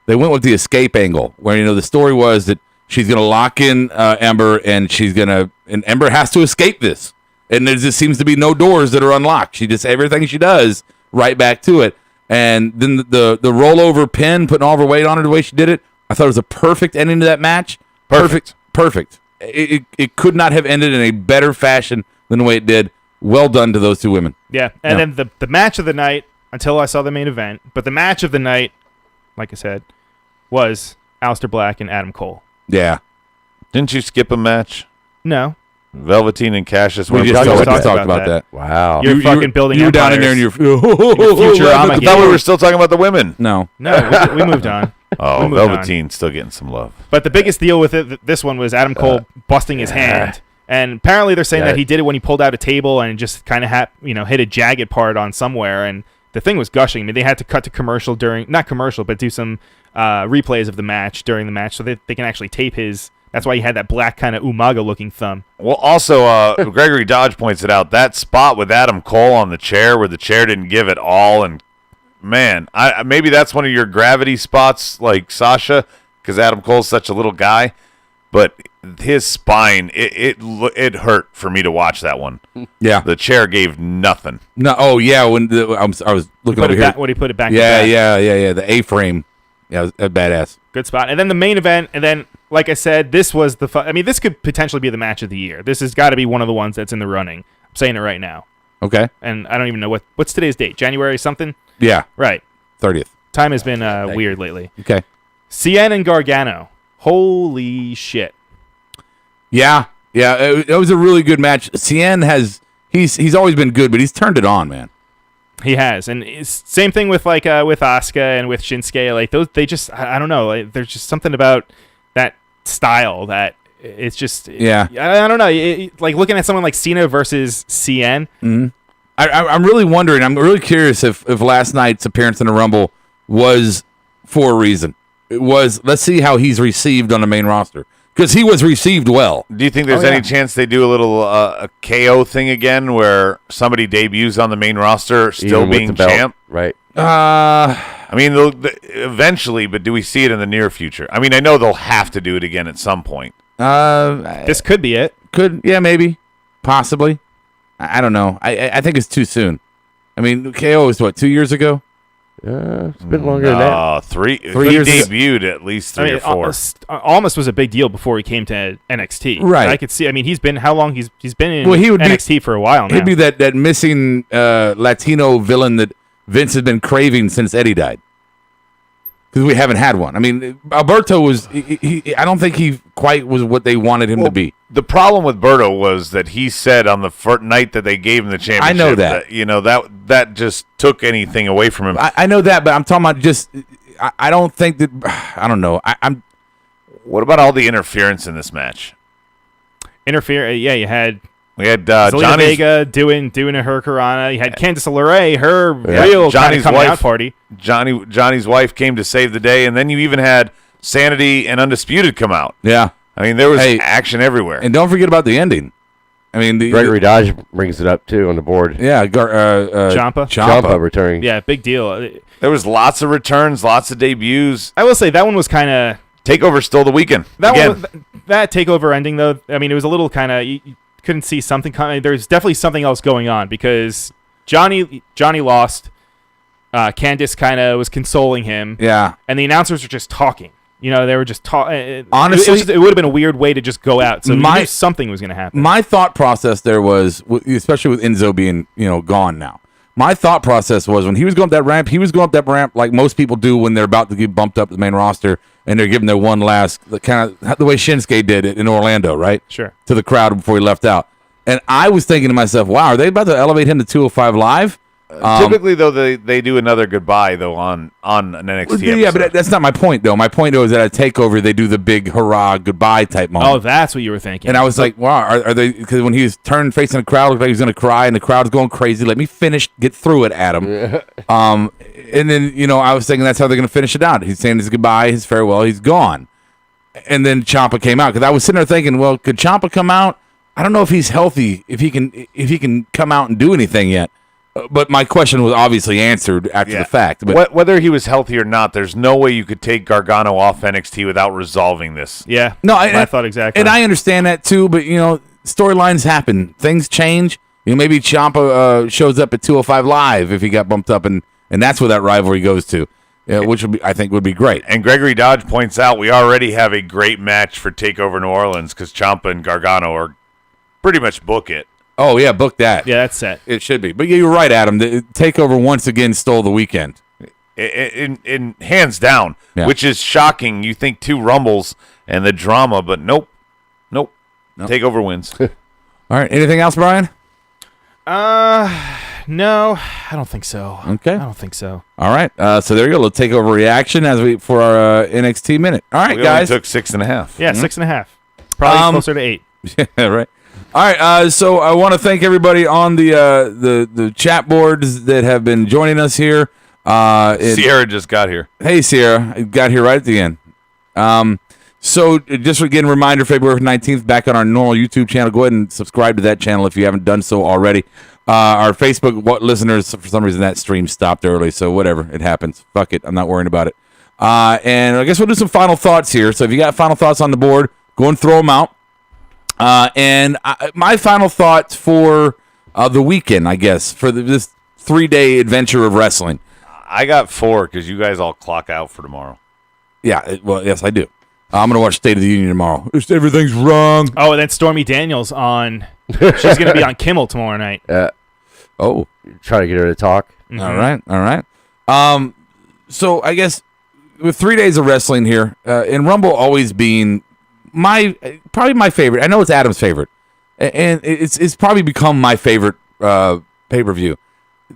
they went with the escape angle, where the story was that she's gonna lock in Ember, and Ember has to escape this, and there just seems to be no doors that are unlocked. She just everything she does right back to it, and then the rollover pin, putting all of her weight on her the way she did it. I thought it was a perfect ending to that match. Perfect. It could not have ended in a better fashion than the way it did. Well done to those two women. Yeah, and then the match of the night. Until I saw the main event. But the match of the night, like I said, was Aleister Black and Adam Cole. Yeah. Didn't you skip a match? No. Velveteen and Cassius. We just talked about that. Wow. You're fucking building You were down in there and you're I thought we were still talking about the women. No, we moved on. Oh, Velveteen's still getting some love. But the biggest deal with this one was Adam Cole busting his hand. And apparently they're saying that he did it when he pulled out a table and just kind of hit a jagged part on somewhere, and the thing was gushing. I mean, they had to cut to commercial not commercial, but do some replays of the match during the match so that they can actually tape his. That's why he had that black kind of Umaga-looking thumb. Well, also, Gregory Dodge points it out, that spot with Adam Cole on the chair where the chair didn't give it all, and man, maybe that's one of your gravity spots like Sasha, because Adam Cole's such a little guy, but his spine, it hurt for me to watch that one. Yeah. The chair gave nothing. No. Oh, yeah. When I was looking over here. When he put it back. Yeah. The A-frame. Yeah, it was badass. Good spot. And then the main event, and then, like I said, this was this could potentially be the match of the year. This has got to be one of the ones that's in the running. I'm saying it right now. Okay. And I don't even know what's today's date. January something? Yeah. Right. 30th. Time has been weird lately. Okay. Cena and Gargano. Holy shit. Yeah. It was a really good match. Cien he's always been good, but he's turned it on, man. He has, and same thing with with Asuka and with Shinsuke. Like those, they just I don't know. Like, there's just something about that style that it's just I don't know. Like looking at someone like Cena versus Cien. Mm-hmm. I'm really wondering. I'm really curious if last night's appearance in the Rumble was for a reason. It was. Let's see how he's received on the main roster. Because he was received well. Do you think there's any chance they do a little a KO thing again where somebody debuts on the main roster still Even being with the belt, champ? right. I mean, eventually, but do we see it in the near future? I mean, I know they'll have to do it again at some point. This could be it. Yeah, maybe. Possibly. I don't know. I think it's too soon. I mean, KO was, 2 years ago? It's been longer than that. Three He years debuted at least 3 or 4. Almost was a big deal before he came to NXT. Right. I could see. I mean, he's been how long? He's been in NXT for a while now. He'd be that missing Latino villain that Vince has been craving since Eddie died. because we haven't had one. I mean, Alberto was. I don't think he quite was what they wanted him to be. The problem with Berto was that he said on the first night that they gave him the championship. I know that. That just took anything away from him. I know that, but I'm talking about just. I don't think that. I don't know. I'm. What about all the interference in this match? Yeah, you had. We had Zelina Vega doing a hurricanrana. You had Candice LeRae, her real Johnny's coming wife, out party. Johnny's wife came to save the day, and then you even had Sanity and Undisputed come out. Yeah. I mean, there was action everywhere. And don't forget about the ending. I mean, Gregory Dodge brings it up, too, on the board. Yeah. Ciampa returning. Yeah, big deal. There was lots of returns, lots of debuts. I will say that one was kind of... TakeOver stole the weekend. That TakeOver ending, though, I mean, it was a little kind of... You couldn't see something coming. There's definitely something else going on because Johnny lost. Candice kind of was consoling him. Yeah. And the announcers were just talking. You know, they were just talking. Honestly, it would have been a weird way to just go out. So you knew something was going to happen. My thought process there was, especially with Enzo being, gone now. My thought process was when he was going up that ramp, like most people do when they're about to get bumped up to the main roster and they're giving their one last, kind of the way Shinsuke did it in Orlando, right? Sure. To the crowd before he left out. And I was thinking to myself, wow, are they about to elevate him to 205 Live? Typically, though, they do another goodbye, though, on an NXT episode. Yeah, but that's not my point, though. My point, though, is that at TakeOver, they do the big hurrah, goodbye type moment. Oh, that's what you were thinking. And I was like, wow, are they, because when he was turned facing the crowd, it looked like he was going to cry, and the crowd's going crazy. Let me finish, get through it, Adam. And then, I was thinking that's how they're going to finish it out. He's saying his goodbye, his farewell, he's gone. And then Ciampa came out, because I was sitting there thinking, well, could Ciampa come out? I don't know if he's healthy, if he can come out and do anything yet. But my question was obviously answered after the fact. But whether he was healthy or not, there's no way you could take Gargano off NXT without resolving this. Yeah. No, I thought exactly. And I understand that too, but storylines happen. Things change. Maybe Ciampa shows up at 205 Live if he got bumped up, and that's where that rivalry goes to, which I think would be great. And Gregory Dodge points out we already have a great match for TakeOver New Orleans because Ciampa and Gargano are pretty much book it. Oh, yeah, book that. Yeah, that's set. It should be. But you're right, Adam. The TakeOver once again stole the weekend. In hands down, which is shocking. You think 2 Rumbles and the drama, but nope. TakeOver wins. All right. Anything else, Brian? No, I don't think so. Okay. I don't think so. All right. So there you go. A little TakeOver reaction for our NXT minute. All right, guys. We only took 6.5. Yeah, 6.5. Probably closer to 8. Yeah, right. All right, so I want to thank everybody on the chat boards that have been joining us here. Sierra just got here. Hey, Sierra, got here right at the end. So just again, reminder: February 19th, back on our normal YouTube channel. Go ahead and subscribe to that channel if you haven't done so already. Our Facebook listeners, for some reason, that stream stopped early, so whatever, it happens. Fuck it, I'm not worrying about it. And I guess we'll do some final thoughts here. So if you got final thoughts on the board, go and throw them out. My final thoughts for the weekend, I guess, for this 3-day adventure of wrestling. I got 4 because you guys all clock out for tomorrow. Yeah, well, yes, I do. I'm going to watch State of the Union tomorrow. Everything's wrong. Oh, and then Stormy Daniels on. She's going to be on Kimmel tomorrow night. Oh. Try to get her to talk. Mm-hmm. All right. So I guess with 3 days of wrestling here, and Rumble always being probably my favorite. I know it's Adam's favorite, and it's probably become my favorite pay-per-view.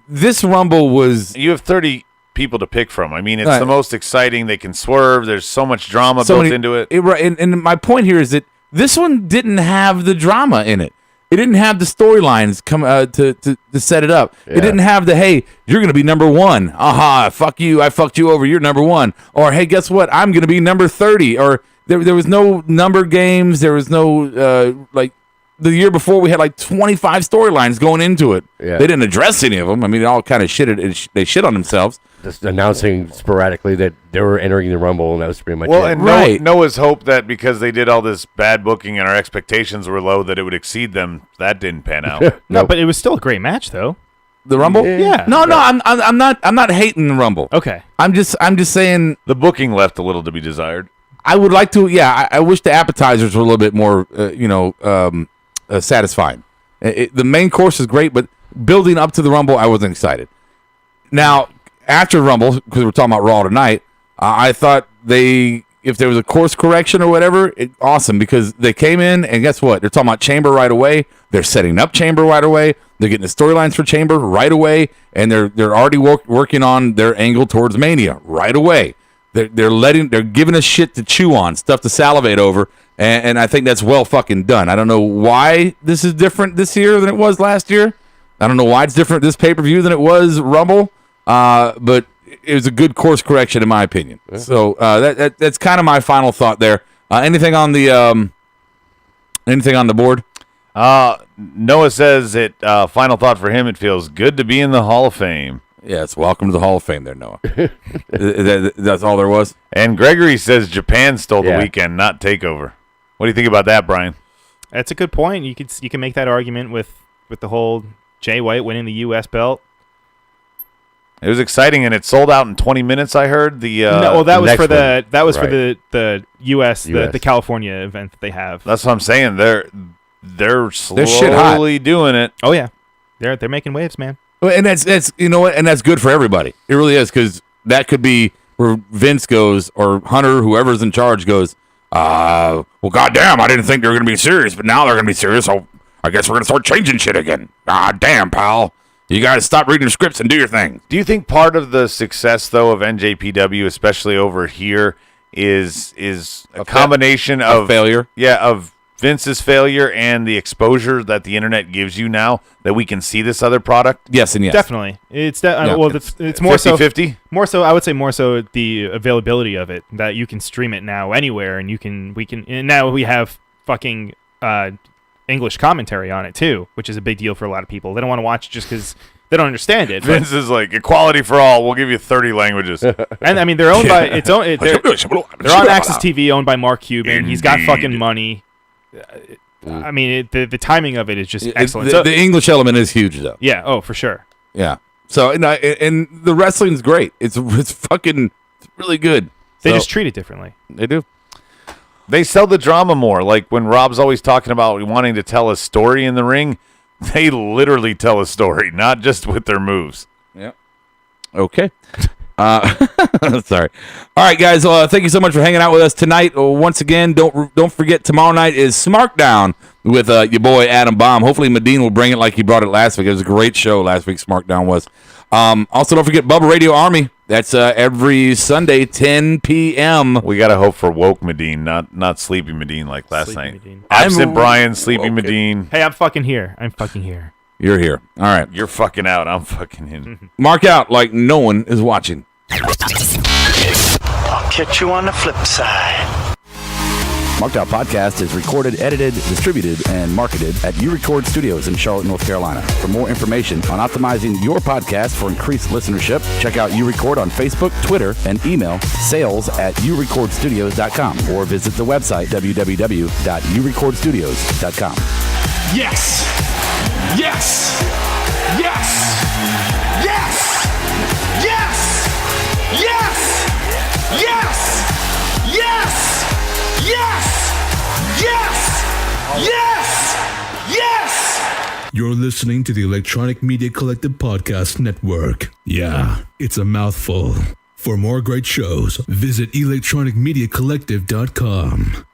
This Rumble was... You have 30 people to pick from. I mean, it's the most exciting. They can swerve. There's so much drama built into it. And my point here is that this one didn't have the drama in it. It didn't have the storylines come to set it up. Yeah. It didn't have the, hey, you're going to be number 1. Aha, fuck you. I fucked you over. You're number 1. Or, hey, guess what? I'm going to be number 30. Or... There was no number games. There was no, the year before we had 25 storylines going into it. Yeah. They didn't address any of them. I mean, they all kind of they shit on themselves. Just announcing sporadically that they were entering the Rumble, and that was pretty much it. Well, and Noah's hope that because they did all this bad booking and our expectations were low that it would exceed them. That didn't pan out. No, but it was still a great match, though. The Rumble? Yeah. No, I'm not hating the Rumble. Okay. I'm just saying the booking left a little to be desired. I would like to, I wish the appetizers were a little bit more, satisfying. The main course is great, but building up to the Rumble, I wasn't excited. Now, after Rumble, because we're talking about Raw tonight, I thought if there was a course correction or whatever, awesome, because they came in and guess what? They're talking about Chamber right away. They're setting up Chamber right away. They're getting the storylines for Chamber right away, and they're already working on their angle towards Mania right away. They're giving us shit to chew on, stuff to salivate over, and I think that's well fucking done. I don't know why this is different this year than it was last year. I don't know why it's different this pay-per-view than it was Rumble, but it was a good course correction in my opinion. Yeah. So that's kind of my final thought there. Anything on the board? Noah says it. Final thought for him: it feels good to be in the Hall of Fame. Yes, welcome to the Hall of Fame, there, Noah. That's all there was. And Gregory says Japan stole the weekend, not Takeover. What do you think about that, Brian? That's a good point. You can make that argument with the whole Jay White winning the U.S. belt. It was exciting, and it sold out in 20 minutes. I heard that was for the U.S. the California event that they have. That's what I'm saying. They're slowly doing it. Oh yeah, they're making waves, man. And that's you know what, and that's good for everybody. It really is, because that could be where Vince goes or Hunter, whoever's in charge, goes. Well, goddamn, I didn't think they were gonna be serious, but now they're gonna be serious. So I guess we're gonna start changing shit again. Damn, pal. You got to stop reading the scripts and do your thing. Do you think part of the success, though, of NJPW, especially over here, is a combination of failure? Yeah, of Vince's failure and the exposure that the internet gives you now that we can see this other product? Yes and yes. Definitely. It's more 50-50? More so, I would say more so the availability of it, that you can stream it now anywhere, and and now we have fucking English commentary on it too, which is a big deal for a lot of people. They don't want to watch just because they don't understand it. Vince is like, equality for all. We'll give you 30 languages. And I mean, they're owned by they're on Access TV, owned by Mark Cuban. He's got fucking money. I mean, the timing of it is just excellent. The English element is huge, though. Yeah. Oh, for sure. Yeah. So and the wrestling's great. It's fucking really good. They just treat it differently. They do. They sell the drama more. Like when Rob's always talking about wanting to tell a story in the ring, they literally tell a story, not just with their moves. Yeah. Okay. Sorry. All right, guys. Thank you so much for hanging out with us tonight. Once again, don't forget, tomorrow night is Smarkdown with your boy Adam Baum. Hopefully, Medine will bring it like he brought it last week. It was a great show last week. Smarkdown was. Also, don't forget Bubba Radio Army. That's every Sunday, 10 p.m. We got to hope for woke Medine, not sleepy Medine like last night. Absent Brian, sleepy Medine. Hey, I'm fucking here. You're here. All right. You're fucking out. I'm fucking in. Mark out like no one is watching. I'll catch you on the flip side. Marked Out Podcast is recorded, edited, distributed, and marketed at U-Record Studios in Charlotte, North Carolina. For more information on optimizing your podcast for increased listenership, check out U-Record on Facebook, Twitter, and email sales@urecordstudios.com or visit the website www.urecordstudios.com. Yes! Yes! Yes! Yes! Yes! Yes! Yes! Yes! Yes! Yes! Yes! Yes! You're listening to the Electronic Media Collective Podcast Network. Yeah, it's a mouthful. For more great shows, visit electronicmediacollective.com.